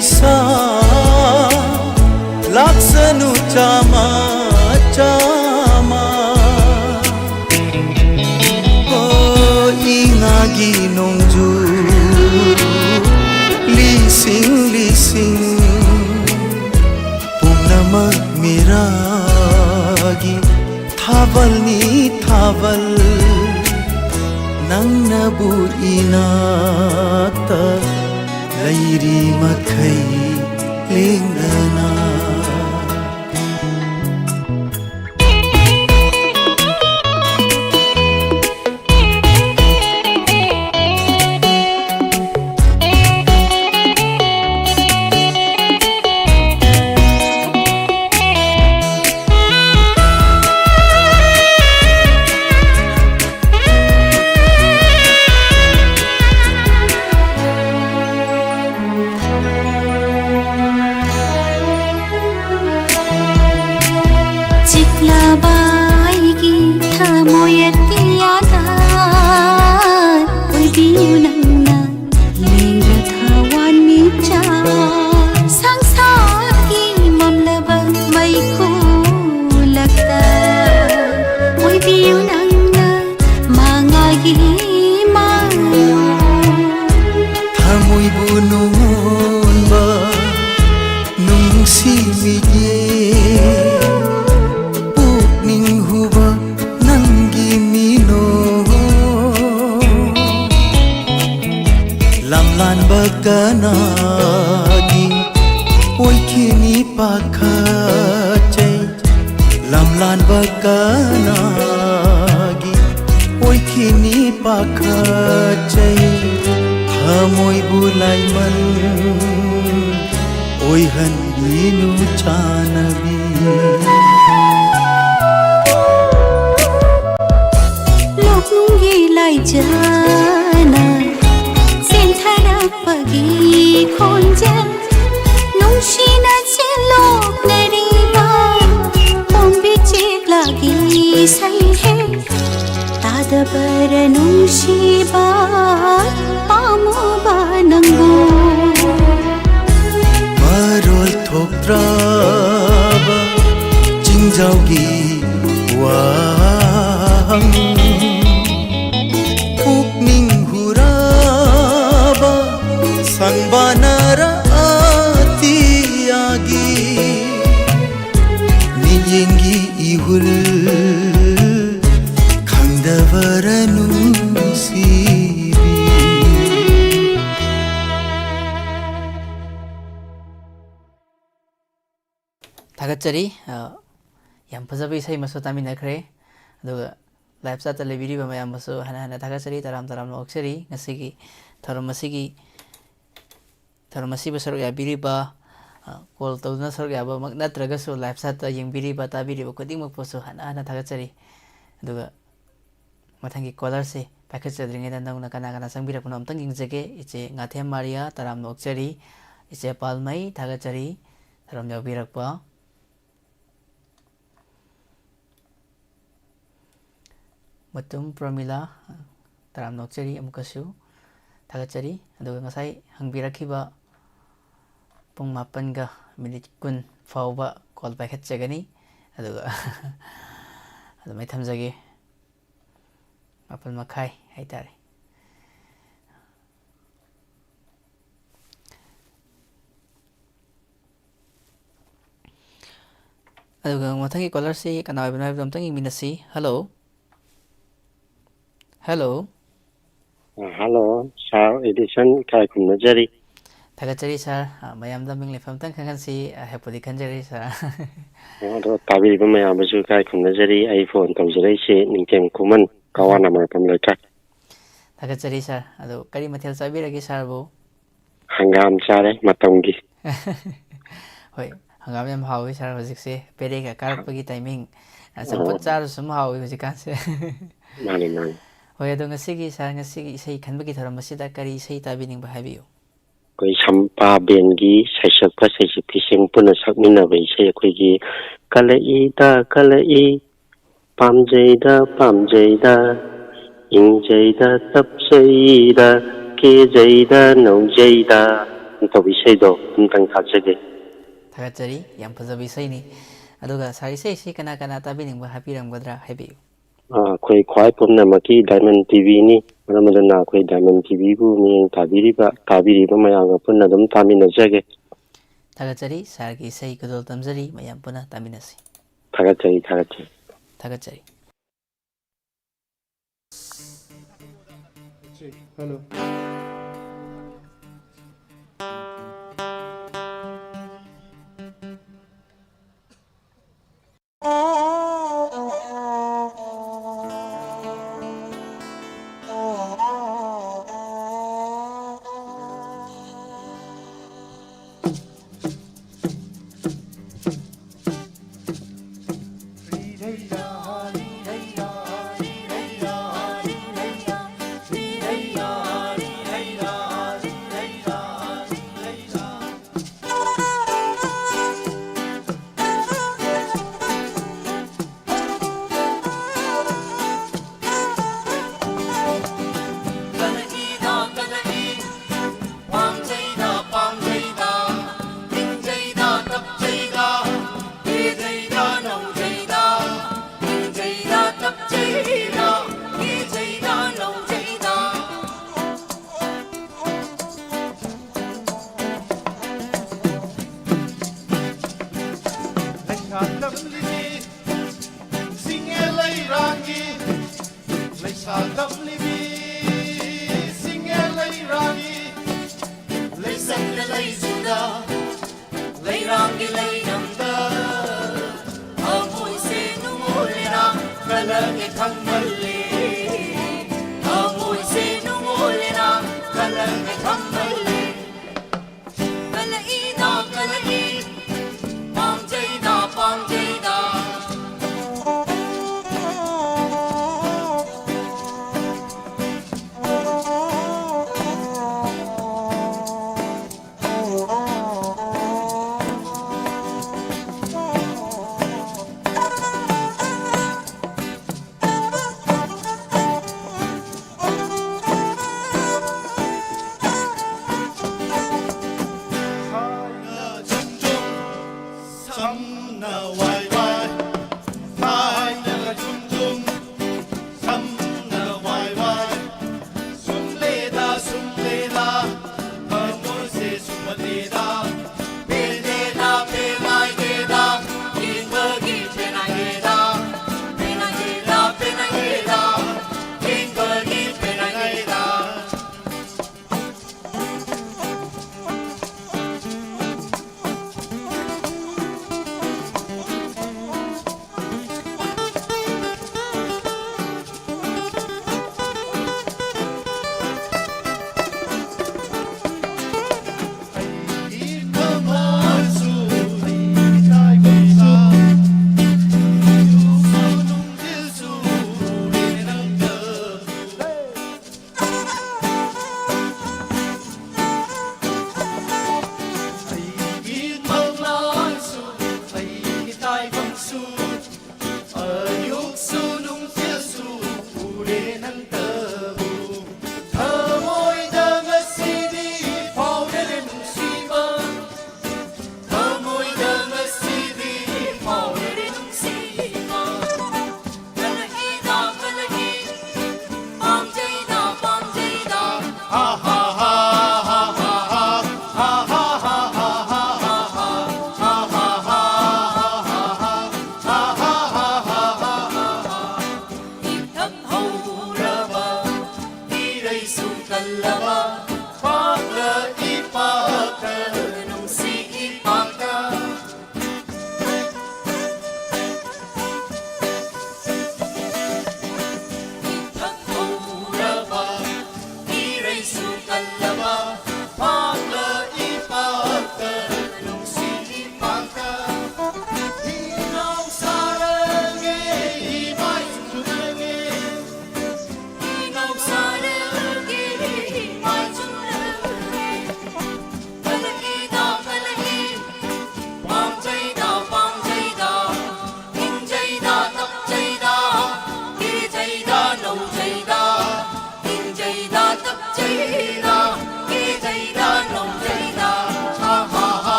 पैसा लाग्सनु चामा चामा ओ ingagi nongju lising lising punamak miragi thaval ni thaval nangnabu inata lairi makai lingana Ganagi oi kini pakacai lamlan baganagi oi kini pakacai hamoi bulai man oi handinu chanabi lok nunggi lai jana pagi khonjal nungshina chelok nariba pombi chek lagi sai he tadabar nungshiba pamuba nangbu marol thokraba jingjaugi wang Sanbanara atiagi Niyengi ihul Kangdavaranu sibi Thagatsari yam phajaba isai maso taminakhre aduga live chat lebiriba mayam maso hana thagatsari taram noksari ngasigi thoram masigi Tharmasi besar ya biriba call tawna sar ya ba magna tragaso live chat yang biriba ta biriba koding magposo hana thagatsari aduga mathangi caller se package chadringe dan nangna kana sangbira puno amtang jingjage iche ngathem maria taram noksari iche palmai thagatsari taram yabirakpa matum pramila taram noksari amukasu thagatsari aduga ngasai hangbirakhiba pung 8 minute kun fauba call packet chagani aduga adumai thamjage 8 makhai haitare aduga mathangi caller se kana bina amtang minasi hello hello hello sir edition kai kunajari Thagatsari sir mayam da ming lefam tang khangan si hepodi khanjari sir ado tabi ba mayam basu kai kunajari iphone tawjari se ningtem kuman kawana ma pam leka Thagatsari sir ado kari mathel sabiragi sir bo hangam chare matamgi hoi hangam yam hawi sir hojik se pere ka karakpagi timing sampot char sum hawi hojik kan se mani mani hoi ado ngasigi sir ngasigi sei khanbagi thoram masida kari sei tabining ba habiyo koi sampa bengi saisak pa saisik tising puna sakmina bai sai akhoi kalai pamjaida ingjaida tapjaida kejaida naujaida ꯇꯧꯕ ꯏꯁꯩꯗꯣ ꯑꯝꯇꯪ ꯊꯥꯖꯒꯦ. ꯊꯥꯒꯠꯆꯔꯤ, ꯌꯥꯝ ꯐꯖꯕ ꯏꯁꯩꯅꯤ. ꯑꯗꯨꯒ ꯁꯥꯔ ꯏꯁꯩꯁꯤ ꯀꯅꯥ ꯀꯅꯥ ꯇꯥꯕꯤꯅꯤꯡꯕ ꯍꯥꯏꯕꯤꯔꯝꯒꯗ꯭ꯔꯥ ꯍꯥꯏꯕꯤꯌꯨ. ꯑꯩꯈꯣꯏ ꯈ꯭ꯋꯥꯏ ꯄꯨꯝꯅꯃꯛꯀꯤ ꯗꯥꯏꯃꯟ ꯇꯤꯚꯤꯅꯤ. ꯃꯔꯝ ꯑꯗꯨꯅ ꯑꯩꯈꯣꯏ ꯗꯥꯏꯃꯟ ꯇꯤꯚꯤꯕꯨ ꯃꯤꯠꯌꯦꯡ ꯇꯥꯕꯤꯔꯤꯕ ꯃꯌꯥꯝꯒ ꯄꯨꯟꯅ ꯑꯗꯨꯝ ꯇꯥꯃꯤꯟꯅꯖꯒꯦ. ꯊꯥꯒꯠꯆꯔꯤ, ꯁꯥꯔꯒꯤ ꯏꯁꯩ ꯈꯨꯗꯣꯜ ꯇꯝꯖꯔꯤ, ꯃꯌꯥꯝ ꯄꯨꯟꯅ ꯇꯥꯃꯤꯟꯅꯁꯤ. ꯊꯥꯒꯠꯆꯔꯤ. ꯊꯥꯒꯠꯆꯔꯤ. Hello.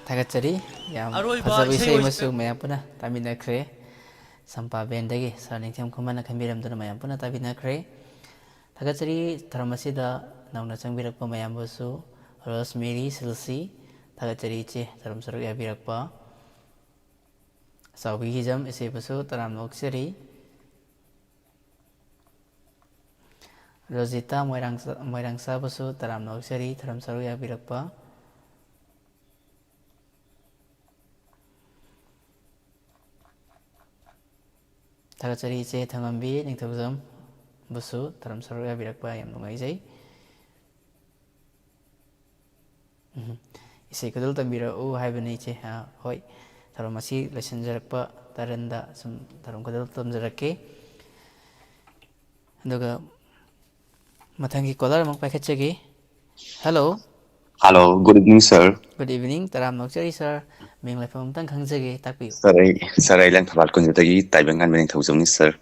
ꯊꯥꯒꯠꯆꯔꯤ ꯌꯥꯝ ꯑꯔꯣꯏꯕ ꯐꯖꯕ ꯏꯁꯩ ꯏꯁꯩ ꯑꯃꯁꯨ ꯃꯌꯥꯝ ꯄꯨꯟꯅ ꯇꯥꯃꯤꯟꯅꯈ꯭ꯔꯦ ꯁꯝꯄꯥ ꯕꯦꯟꯗꯒꯤ ꯁꯥꯔ ꯅꯤꯡꯊꯦꯝ ꯈꯨꯃꯟꯅ ꯈꯟꯕꯤꯔꯝꯗꯨꯅ ꯃꯌꯥꯝ ꯄꯨꯟꯅ ꯇꯥꯃꯤꯟꯅꯈ꯭ꯔꯦ ꯊꯥꯒꯠꯆꯔꯤ ꯊꯧꯔꯝ ꯑꯁꯤꯗ ꯅꯧꯅ ꯆꯪꯕꯤꯔꯛꯄ ꯃꯌꯥꯝꯕꯨꯁꯨ ꯔꯣꯁꯃꯦꯔꯤ ꯁꯤꯜꯁꯤ ꯊꯥꯒꯠꯆꯔꯤ ꯏꯆꯦ ꯊꯧꯔꯝ ꯁꯔꯨꯛ ꯌꯥꯕꯤꯔꯛꯄ ꯆꯥꯎꯕꯤ ꯍꯤꯖꯝ ꯏꯆꯦꯕꯨꯁꯨ ꯇꯔꯥꯝꯅ ꯑꯣꯛꯆꯔꯤ ꯔꯣꯖꯤꯇꯥ ꯃꯣꯏꯔꯥꯡꯆꯥꯕꯨꯁꯨ ꯇꯔꯥꯝꯅ ꯑꯣꯛꯆꯔꯤ ꯊꯧꯔꯝ ꯁꯔꯨꯛ ꯌꯥꯕꯤꯔꯛꯄ ꯊꯥꯒꯠꯆꯔꯤ ꯏꯆꯦ ꯊꯪꯉꯝꯕꯤ ꯅꯤꯡꯊꯧꯖꯝ ꯕꯨꯁꯨ ꯊꯧꯔꯝ ꯁꯔꯨꯛ ꯌꯥꯕꯤꯔꯛꯄ ꯌꯥꯝ ꯅꯨꯡꯉꯥꯏꯖꯩ ꯏꯁꯩ ꯈꯨꯗꯣꯜ ꯇꯝꯕꯤꯔꯛꯎ ꯍꯥꯏꯕꯅꯤ ꯏꯆꯦ ꯍꯣꯏ ꯊꯧꯔꯝ ꯑꯁꯤ ꯂꯣꯏꯁꯤꯟꯖꯔꯛꯄ ꯇꯔꯟꯗ ꯁꯨꯝ ꯊꯧꯔꯝ ꯈꯨꯗꯣꯜ ꯇꯝꯖꯔꯛꯀꯦ ꯑꯗꯨꯒ ꯃꯊꯪꯒꯤ ꯀꯣꯂꯔ ꯑꯃꯨꯛ ꯄꯥꯏꯈꯠꯆꯒꯦ hello hello good evening sir good evening ꯇꯔꯥꯝꯅ ꯑꯣꯛꯆꯔꯤ ꯁꯥꯔ ꯃꯤꯡ ꯂꯩꯐꯝ ꯑꯃꯇꯪ ꯈꯪꯖꯒꯦ ꯇꯥꯛꯄꯤꯌꯨ ꯁꯥꯔ ꯑꯩ ꯂꯪꯊꯕꯥꯜ ꯀꯨꯟꯖꯗꯒꯤ ꯇꯥꯏꯕꯪꯉꯥꯟꯕ ꯅꯤꯡꯊꯧꯖꯝꯅꯤ ꯁꯥꯔ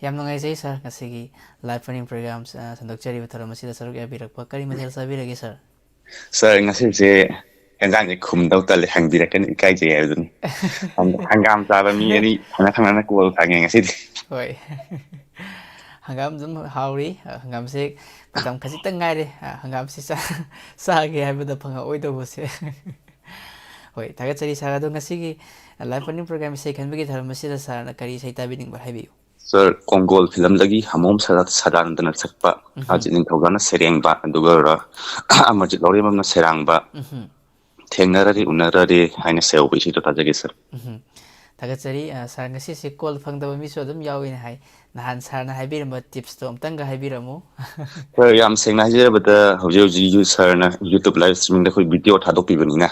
ꯌꯥꯝ ꯅꯨꯡꯉꯥꯏꯖꯩ ꯁꯥꯔ ꯉꯁꯤꯒꯤ ꯂꯥꯏꯚ ꯐꯔꯅꯤꯡ ꯄ꯭ꯔꯣꯒ꯭ꯔꯥꯝ ꯁꯟꯗꯣꯛꯆꯔꯤꯕ ꯊꯧꯔꯝ ꯑꯁꯤꯗ ꯁꯔꯨꯛ ꯌꯥꯕꯤꯔꯛꯄ ꯀꯔꯤ ꯃꯊꯦꯜ ꯆꯥꯕꯤꯔꯒꯦ ꯁꯥꯔ ꯁꯥꯔ ꯉꯁꯤꯁꯦ ꯍꯦꯟꯖꯥꯡꯁꯦ ꯈꯨꯝꯗꯧ ꯇꯜꯂꯦ ꯍꯪꯕꯤꯔꯛꯀꯅꯤ ꯏꯀꯥꯏꯖꯩ ꯍꯥꯏꯕꯗꯨꯅꯤ ꯍꯪꯒꯥꯝ ꯆꯥꯕ ꯃꯤ ꯑꯅꯤ ꯊꯪꯅ ꯊꯪꯅꯅ ꯀꯣꯜ ꯊꯥꯡꯉꯦ ꯉꯁꯤꯗꯤ ꯍꯣꯏ ꯍꯪꯒꯥꯝ ꯑꯗꯨꯝ ꯍꯥꯎꯔꯤ ꯍꯪꯒꯥꯝꯁꯦ ꯃꯇꯝ ꯈꯖꯤꯛꯇꯪ ꯉꯥꯏꯔꯦ ꯍꯪꯒꯥꯝꯁꯤ ꯆꯥꯒꯦ ꯍꯥꯏꯕꯗ ꯐꯪꯉꯛꯑꯣꯏꯗꯧꯕꯁꯦ ꯍꯣꯏ ꯊꯥꯒꯠꯆꯔꯤ ꯁꯥꯔ ꯑꯗꯣ ꯉꯁꯤꯒꯤ ꯂꯥꯏꯚ ꯐꯔꯅꯤꯡ ꯄ꯭ꯔꯣꯒ꯭ꯔꯥꯝ ꯏꯁꯩ ꯈꯟꯕꯒꯤ ꯊꯧꯔꯝ ꯑꯁꯤꯗ ꯁꯥꯔꯅ ꯀꯔꯤ ꯏꯁꯩ ꯇꯥꯕꯤꯅꯤꯡꯕ ꯍꯥꯏꯕꯤꯌꯨ ꯁꯥꯔ ꯀꯣꯡꯒꯣꯜ ꯐꯤꯂꯝꯗꯒꯤ ꯍꯃꯣꯝ ꯁꯗꯥꯅꯟꯗꯅ ꯁꯛꯄ ꯑꯖꯤꯠ ꯅꯤꯡꯊꯧꯖꯥꯅ ꯁꯩꯔꯦꯡꯕ ꯑꯗꯨꯒ ꯑꯃꯔꯖꯤꯠ ꯂꯧꯔꯦꯝꯕꯝꯅ ꯁꯩꯔꯥꯡꯕ ꯊꯦꯡꯅꯔꯔꯦ ꯎꯅꯔꯔꯦ ꯍꯥꯏꯅ ꯁꯩꯍꯧꯕ ꯏꯁꯩꯗꯣ ꯇꯥꯖꯒꯦ ꯁꯥꯔ ꯊꯥꯒꯠꯆꯔꯤ ꯁꯥꯔ ꯉꯁꯤꯁꯦ ꯀꯣꯜ ꯐꯪꯗꯕ ꯃꯤꯁꯨ ꯑꯗꯨꯝ ꯌꯥꯎꯏꯅ ꯍꯥꯏ ꯅꯍꯥꯟ ꯁꯥꯔꯅ ꯍꯥꯏꯕꯤꯔꯝꯕ ꯇꯤꯞꯁꯇꯣ ꯑꯝꯇꯪꯒ ꯍꯥꯏꯕꯤꯔꯝꯃꯨ ꯁꯥꯔ ꯌꯥꯝ ꯁꯦꯡꯅ ꯍꯥꯏꯖꯔꯕꯗ ꯍꯧꯖꯤꯛ ꯁꯥꯔꯅ ꯌꯨꯇꯨꯕ ꯂꯥꯏꯚ ꯏꯁꯇ꯭ꯔꯤꯃꯤꯡꯗ ꯑꯩꯈꯣꯏ ꯚꯤꯗꯤꯑꯣ ꯊꯥꯗꯣꯛꯄꯤꯕꯅꯤꯅ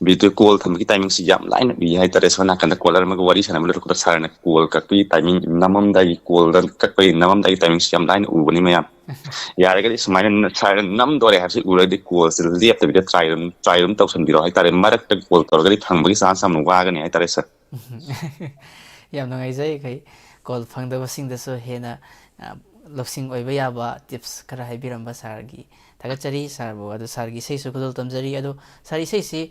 ꯚꯤꯗꯤꯑꯣ ꯀꯣꯜ ꯊꯝꯕꯒꯤ ꯇꯥꯏꯃꯤꯡꯁꯤ ꯌꯥꯝ ꯂꯥꯏꯅ ꯎꯏ ꯍꯥꯏꯇꯥꯔꯦ ꯁꯣꯝ ꯅꯥꯀꯟꯗ ꯀꯣꯂꯔ ꯑꯃꯒ ꯋꯥꯔꯤ ꯁꯥꯟꯅꯕ ꯂꯣꯏꯔꯛꯄꯗ ꯁꯥꯔꯅ ꯀꯣꯜ ꯀꯛꯄꯒꯤ ꯇꯥꯏꯃꯤꯡ ꯅꯝꯃꯝꯗꯥꯏꯒꯤ ꯀꯣꯜꯗ ꯀꯛꯄꯒꯤ ꯅꯝꯃꯝꯗꯥꯏꯒꯤ ꯇꯥꯏꯃꯤꯡꯁꯤ ꯌꯥꯝ ꯂꯥꯏꯅ ꯎꯕꯅꯤ ꯃꯌꯥꯝ ꯌꯥꯔꯒꯗꯤ ꯁꯨꯃꯥꯏꯅ ꯁꯥꯔꯅ ꯅꯝꯗꯣꯔꯦ ꯍꯥꯏꯕꯁꯤ ꯎꯔꯒꯗꯤ ꯀꯣꯜꯁꯤ ꯂꯦꯞꯇꯕꯤꯗ ꯇ꯭ꯔꯥꯏ ꯑꯗꯨꯝ ꯇꯧꯁꯟꯕꯤꯔꯣ ꯍꯥꯏꯇꯥꯔꯦ ꯃꯔꯛꯇ ꯀꯣꯜ ꯇꯧꯔꯒꯗꯤ ꯐꯪꯕꯒꯤ ꯆꯥꯟꯁ ꯌꯥꯝꯅ ꯋꯥꯒꯅꯤ ꯍꯥꯏꯇꯥꯔꯦ ꯁꯥꯔ ꯌꯥꯝ ꯅꯨꯡꯉꯥꯏꯖꯩ ꯑꯩꯈꯣꯏ ꯀꯣꯜ ꯐꯪꯗꯕꯁꯤꯡꯗꯁꯨ ꯍꯦꯟꯅ ꯂꯧꯁꯤꯡ ꯑꯣꯏꯕ ꯌꯥꯕ ꯇꯤꯞꯁ ꯈꯔ ꯍꯥꯏꯕꯤꯔꯝꯕ ꯁꯥꯔꯒꯤ ꯊꯥꯒꯠꯆꯔꯤ ꯁꯥꯔꯕꯨ ꯑꯗꯨ ꯁꯥꯔꯒꯤ ꯏꯁꯩꯁꯨ ꯈꯨꯗꯣꯜ ꯇꯝꯖꯔꯤ ꯑꯗꯣ ꯁꯥꯔ ꯏꯁꯩꯁꯤ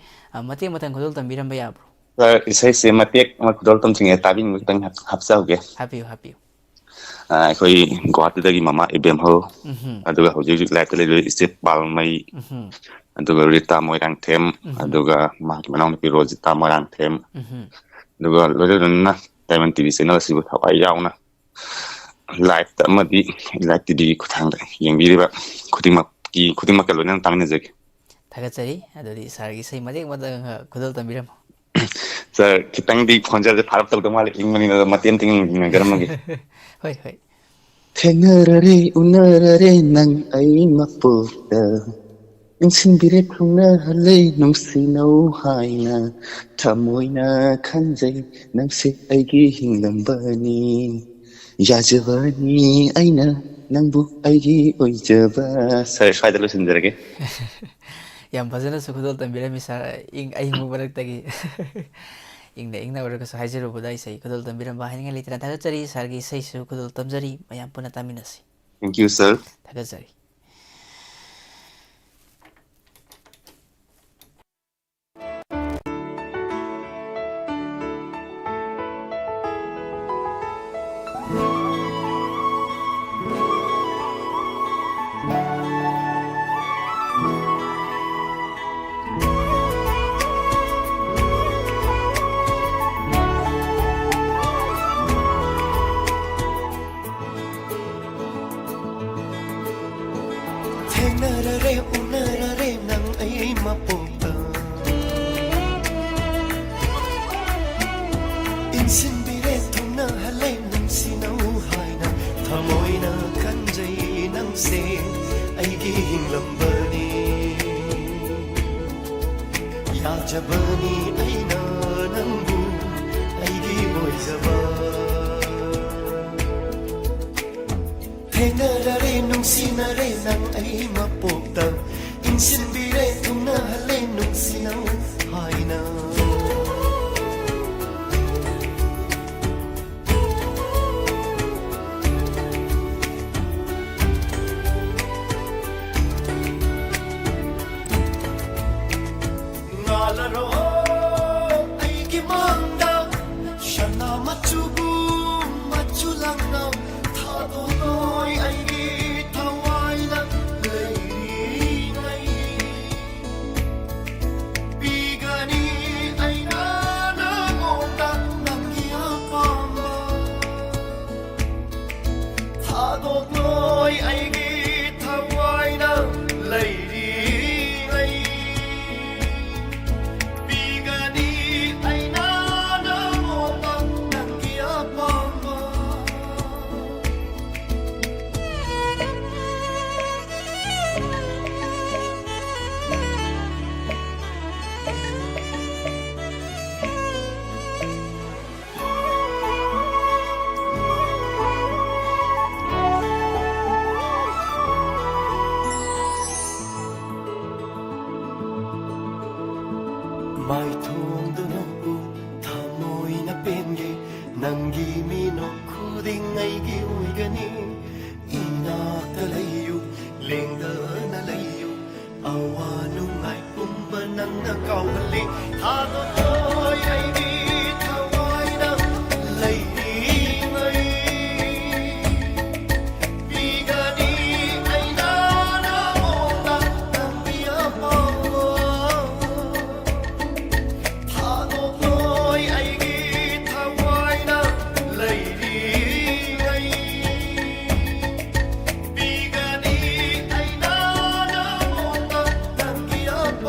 ꯃꯇꯦꯛ ꯃꯇꯪ ꯈꯨꯗꯣꯜ ꯇꯝꯕꯤꯔꯝꯕ ꯌꯥꯕ꯭ꯔꯣ ꯁꯥꯔ ꯏꯁꯩꯁꯦ ꯃꯇꯦꯛ ꯑꯃ ꯈꯨꯗꯣꯜ ꯇꯝꯁꯤꯡꯉꯦ ꯇꯥꯕꯤꯅꯤꯡꯕ ꯈꯤꯇꯪ ꯍꯥꯞꯆꯍꯧꯒꯦ ꯍꯥꯞꯄꯤꯌꯨ ꯍꯥꯞꯄꯤꯌꯨ ꯑꯩꯈꯣꯏ ꯒꯨꯋꯥꯍꯥꯇꯤꯗꯒꯤ ꯃꯃꯥ ꯏꯕꯦꯝꯍꯜ ꯑꯗꯨꯒ ꯍꯧꯖꯤꯛ ꯍꯧꯖꯤꯛ ꯂꯥꯏꯐꯇ ꯂꯩꯔꯤꯕ ꯏꯆꯦꯠ ꯄꯥꯜꯃꯩ ꯑꯗꯨꯒ ꯔꯤꯇꯥ ꯃꯣꯏꯔꯥꯡꯊꯦꯝ ꯑꯗꯨꯒ ꯃꯍꯥꯛꯀꯤ ꯃꯅꯥꯎꯅꯨꯄꯤ ꯔꯣꯖꯤꯇꯥ ꯃꯣꯏꯔꯥꯡꯊꯦꯝ ꯑꯗꯨꯒ ꯂꯣꯏꯅꯅ ꯗꯥꯏꯃꯟ ꯇꯤꯚꯤ ꯆꯦꯅꯦꯜ ꯑꯁꯤꯕꯨ ꯊꯋꯥꯏ ꯌꯥꯎꯅ ꯂꯥꯏꯐꯇ ꯑꯃꯗꯤ ꯂꯥꯏꯐ ꯇꯤꯚꯤꯒꯤ ꯈꯨꯠꯊꯥꯡꯗ ꯌꯦꯡꯕꯤꯔꯤꯕ ꯈꯨꯗꯤꯡꯃꯛꯀ ꯂꯣꯏꯅꯅ ꯇꯥꯃꯤꯟꯅꯖꯒꯦ ꯊꯥꯒꯠꯆꯔꯤ ꯑꯗꯨꯗꯤ ꯁꯥꯔꯒꯤ ꯏꯁꯩ ꯃꯇꯦꯛ ꯃꯇꯪ ꯈꯨꯗꯣꯜ ꯇꯝꯕꯤꯔꯝꯃꯨ ꯁꯥꯔ ꯈꯤꯇꯪꯗꯤ ꯈꯣꯟꯖꯦꯜꯁꯦ ꯐꯥꯔꯞ ꯇꯧꯗꯧ ꯃꯥꯜꯂꯦ ꯏꯪꯕꯅꯤꯅ ꯃꯇꯦꯛ ꯑꯃꯇꯪ ꯌꯦꯡꯖꯔꯝꯃꯒꯦ ꯍꯣꯏ ꯍꯣꯏ ꯊꯦꯡꯅꯔꯔꯦ ꯎꯅꯔꯔꯦ ꯅꯪ ꯑꯩ ꯃꯄꯣꯛꯇ ꯅꯤꯡꯁꯤꯡꯕꯤꯔꯦ ꯈꯪꯅꯍꯜꯂꯦ ꯅꯨꯡꯁꯤꯅꯧ ꯍꯥꯏꯅ ꯊꯃꯣꯏꯅ ꯈꯟꯖꯩ ꯅꯪꯁꯦ ꯑꯩꯒꯤ ꯍꯤꯡꯂꯝꯕꯅꯤ ꯌꯥꯖꯕꯅꯤ ꯑꯩꯅ ꯅꯪꯕꯨ ꯑꯩꯒꯤ ꯑꯣꯏꯖꯕ ꯁꯥꯔ ꯁ꯭ꯋꯥꯏꯗ ꯂꯣꯏꯁꯤꯟꯖꯔꯒꯦ ꯌꯥꯝ ꯐꯖꯅꯁꯨ ꯈꯨꯗꯣꯜ ꯇꯝꯕꯤꯔꯝꯃꯤ ꯁꯥꯔ ꯑꯏꯪꯕ ꯃꯔꯛꯇꯒꯤ ꯏꯪꯅ ꯏꯪꯅ ꯑꯣꯏꯔꯒꯁꯨ ꯍꯥꯏꯖꯔꯨꯕꯗ ꯏꯁꯩ ꯈꯨꯗꯣꯜ ꯇꯝꯕꯤꯔꯝꯕ ꯍꯥꯏꯅꯤꯡꯉꯥꯏ ꯂꯩꯇꯅ ꯊꯥꯒꯠꯆꯔꯤ ꯁꯥꯔꯒꯤ ꯏꯁꯩꯁꯨ ꯈꯨꯗꯣꯜ ꯇꯝꯖꯔꯤ ꯃꯌꯥꯝ ꯄꯨꯟꯅ ꯇꯥꯃꯤꯟꯅꯁꯤ ꯊꯦꯡꯛ ꯌꯨ ꯁꯥꯔ ꯊꯥꯒꯠꯆꯔꯤ ꯊꯦꯡꯅꯔꯔꯦ ꯎꯅꯔꯔꯦ ꯅꯪ ꯑꯩ ꯃꯄꯣꯛꯇ ꯏꯟꯁꯤꯟꯕꯤꯔꯦ ꯊꯨꯡꯅꯍꯜꯂꯦ ꯅꯨꯡꯁꯤꯅꯧ ꯍꯥꯏꯅ ꯊꯃꯣꯏꯅ ꯈꯟꯖꯩ ꯅꯪꯁꯦ ꯑꯩꯒꯤ ꯍꯤꯡꯂꯝꯕꯅꯤ ꯌꯥꯖꯕꯅꯤ ꯑꯩꯅ ꯅꯪꯕꯨ ꯑꯩꯒꯤ ꯑꯣꯏꯖꯕ ꯊꯦꯡꯅꯔꯔꯦ ꯅꯨꯡꯁꯤꯅꯔꯦ ꯅꯪ ꯑꯩ ꯃꯄꯣꯛꯇ ꯏꯟꯁꯤꯟꯕꯤꯔꯦ ꯊꯨꯡꯅꯍꯜꯂꯦ ꯅꯨꯡꯁꯤꯅꯧ ꯍꯥꯏꯅ ꯍꯥꯂꯔꯣ ꯑꯩꯒꯤ ꯃꯪꯗ ꯁꯅꯥ ꯃꯆꯨꯕꯨ ꯃꯆꯨ ꯂꯥꯡꯅ ꯊꯥꯗꯣꯛꯂꯣꯏ ꯑꯩꯒꯤ ꯊꯋꯥꯏꯅ ꯂꯩꯔꯤꯉꯩ ꯄꯤꯒꯅꯤ ꯑꯩꯅ ꯅꯉꯣꯟꯗ ꯅꯪꯒꯤ ꯑꯄꯥꯝꯕ ꯊꯥꯗꯣꯛꯂꯣꯏ ꯑꯩꯒꯤ ꯊꯋꯥꯏꯅ ꯂꯩꯔꯤꯉꯩ ꯄꯤꯒꯅꯤ ꯑꯩꯅ ꯅꯉꯣꯟꯗ ꯅꯪꯒꯤ ꯑꯄꯥꯝꯕ 마이통도놓고 타모이나 뺀게 남기 미놓고 딩아이기 오이가니 이낙달라요 랭다나라요 아와누아이 꿈바난나 까울리 하도토이 아이기 타와이나 레이링아이 비가니 아이나 나모나 남비아마 하도토이 아이기 타와이나 레이링아이 비가니 아이나 나모나 남기아마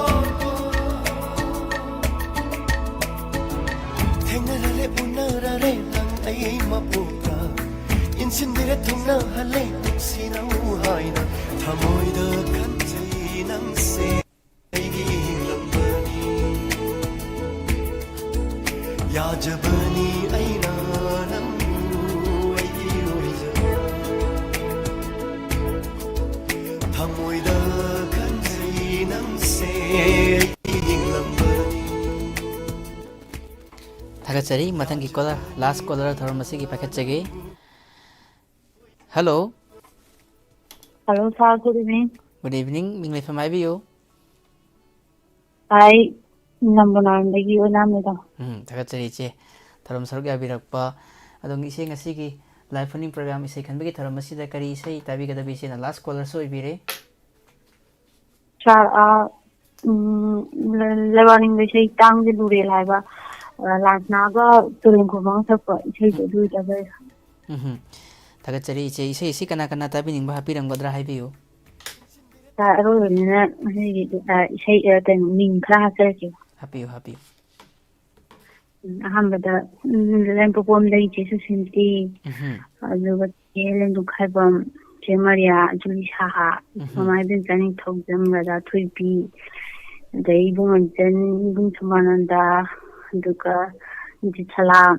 탱나라레 우나라레 랑아이 마포가 인신들의 통나할래 tuk시나 우하이나 타모이더 간자이 낭세 아이기 랑바니 야자바니 아이나 남무 아이기 오이자 타모이더 간자이 낭세 아이기 랑바니 Thagachari mathangi caller last caller tharamasi pakhachage. Hello. Hello, sir. Good evening. Good evening. Ming lefam aibiyo. I number 9 dagi onamida. Thagachari che tharam saruk abirakpa adong ise ngasigi live phone program ise khanbagi tharamasi da kari ise tabi gadabi se na last caller so ibire. Sir, learning the say tang the dure laiba. Last naga tuling ko bang sa pa say the dure tabe. Thagachari che ise kana tabi ning ba hapiram godra haibiyo. Ta ro ni na say the ning kra sa ke. Happy. Ahambada len popom dai che su sinti. Aduga len du khaibam che Maria Juli Saha. Mamai bin tani thogdam gada thuipi. Dai bung jen bung samananda duka ji chala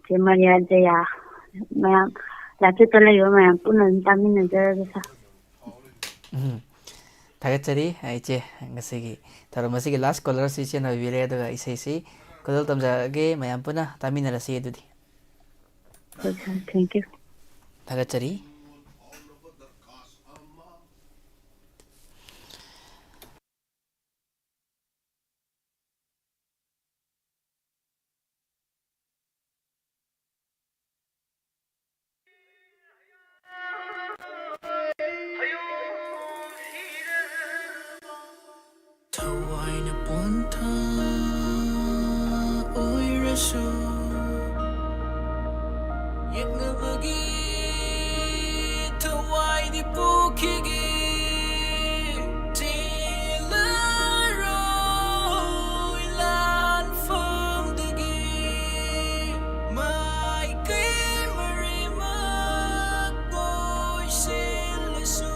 che Maria Jaya. Mayam la che tala yo mayam punan tamin na sa. Thagachari aiche ngasigi tharamasi last caller si che na vire daga ise kodal tamja ge mayam puna tamina rasi edudi. Thank you. Thagachari Tawaina punta oirasu Yeknabagi tawai di pukigi Tilaro ilan fangdagi Mai kay marimak ko'y silasu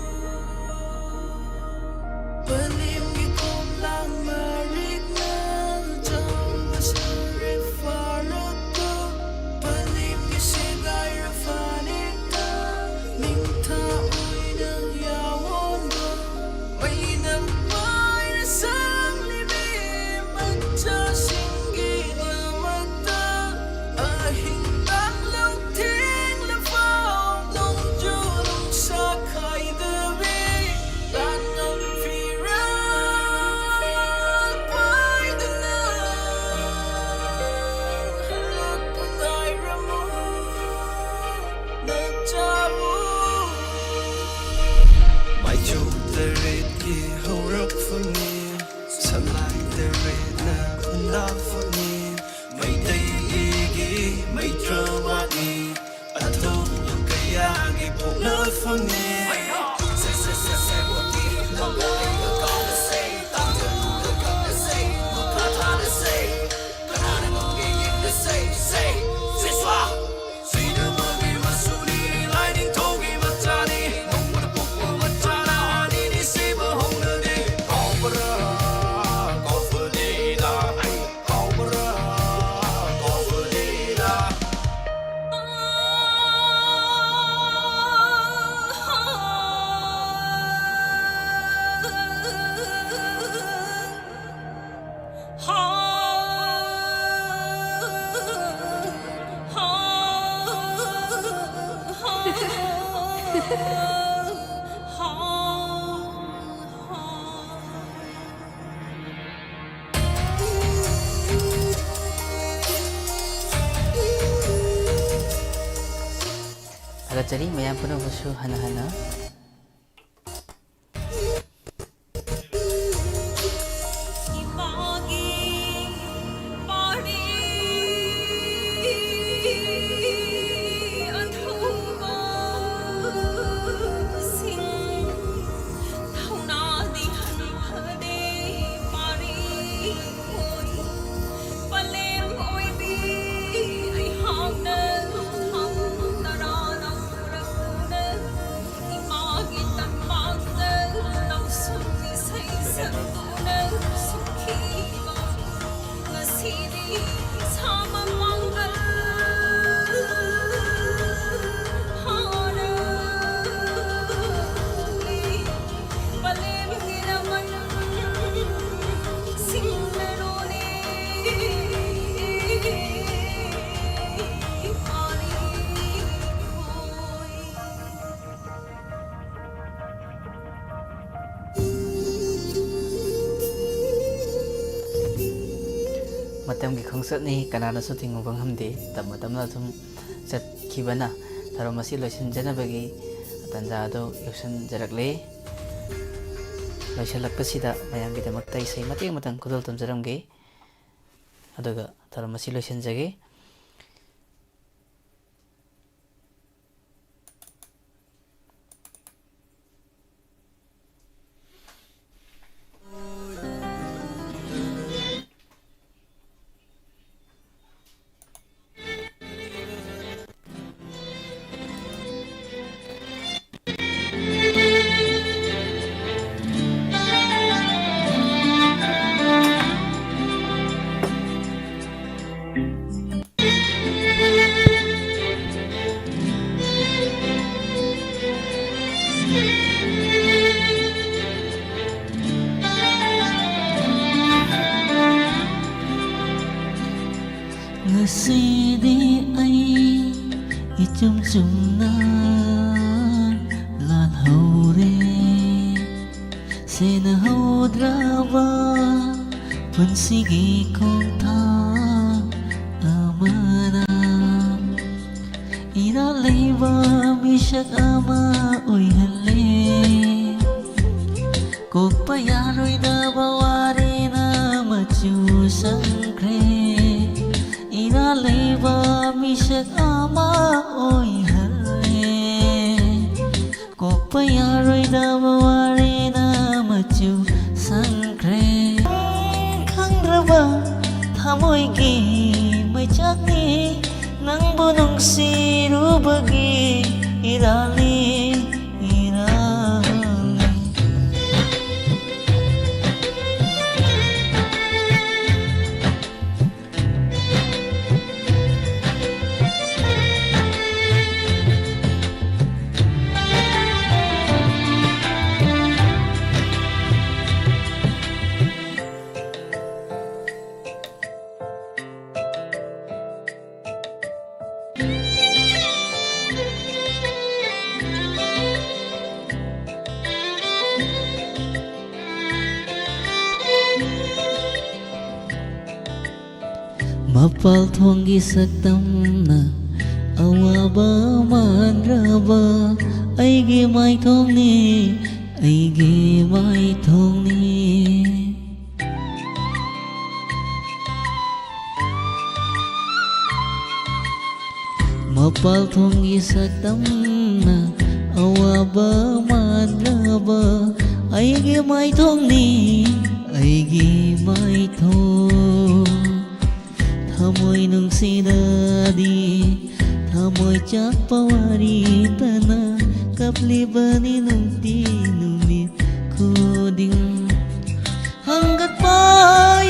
Palim gikom lang marignan Jang masarif farak Agad mayam puno busu hana-hana. Matamgi khungsat ni kanana su thingubang hamde tamna thum chat khibana tharo masi loisin jana bagi tanja do yusan jarakle loisalak pasida mayam gi damak tai sai mate matang kudol tum jaram ge aduga tharo masi loisin jage Ngasidi ay ichum-chum na lalhaure Sinahodraba pansigi kong ta amana Inalaiba misyak ama oy hale Kok payaroy na bawari na machu sangkre Inalaiba misyak ama oy hale Kok payaroy na bawari na machu sangkre Kang draba thamoy ki may chakni Nang bunong sirubagi irali Mapal thonggi saktamna awaba mandraba aige mai thongni aige mai thongni Mapal thonggi saktamna awaba mandraba aige maithongni aige maithong thamoi nungsidadi thamoi chakpa wari tana kaplibani nungti numit khuding hanggat pa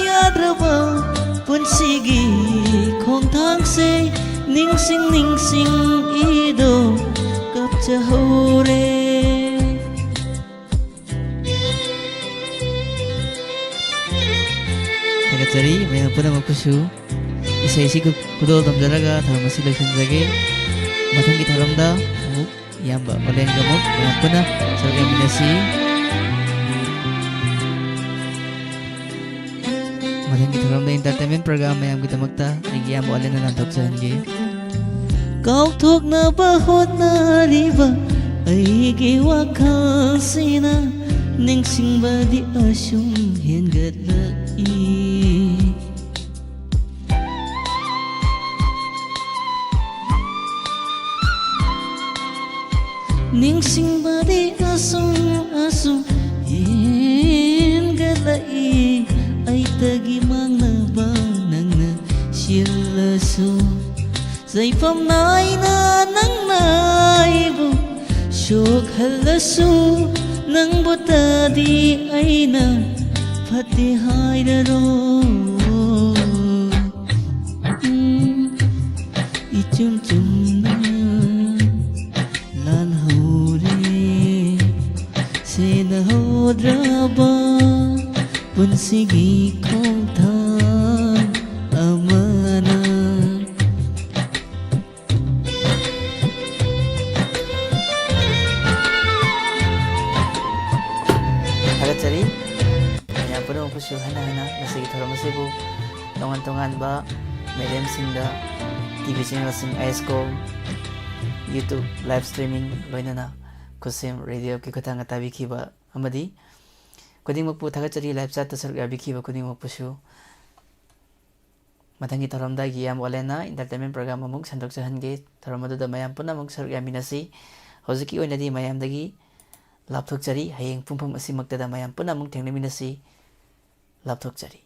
yadraba punsigi khong thang se ning sing ido kapchahore Tagacari mayang puna magpusu isa-isi kudol tamjaraga tharam asi loisanjage mathang ki tharamda amuk yamba olen gamuk mayang puna sarga minasi mathang ki tharamda entertainment program mayam gidamakta igi yamba olen na lanthokjange kaukthoknaba hotnariba aigi wakhalsina ningsingbadi asum hengatlai ningsingbadi asum hengatlai ay tagi mangnaba nangna silasu Zaifam naina nang naibu Syok halasu nang butadi aina Pati haidaro Ichum chum na Lan hore Sena hodraba Punsigi kong thang amana Tagacari mayam puna magpusu hana-hana nasagi tharam asibu tongan-tongan ba medium singda TV channel sing ISCOM YouTube live streaming loinana kusim radio ki khotanga tabikhiba amadi kudingmakpu tagacari live chat tasar gabikhiba kudingmakpusu mathangi tharamda gi yam olena entertainment program amuk sandok jahange tharamadu mayam puna muk sarga minasi hojiki oinadi mayamdagi lapthokchari hayeng pumpham asimaktada mayam puna muk thengnaminasi lapthokchari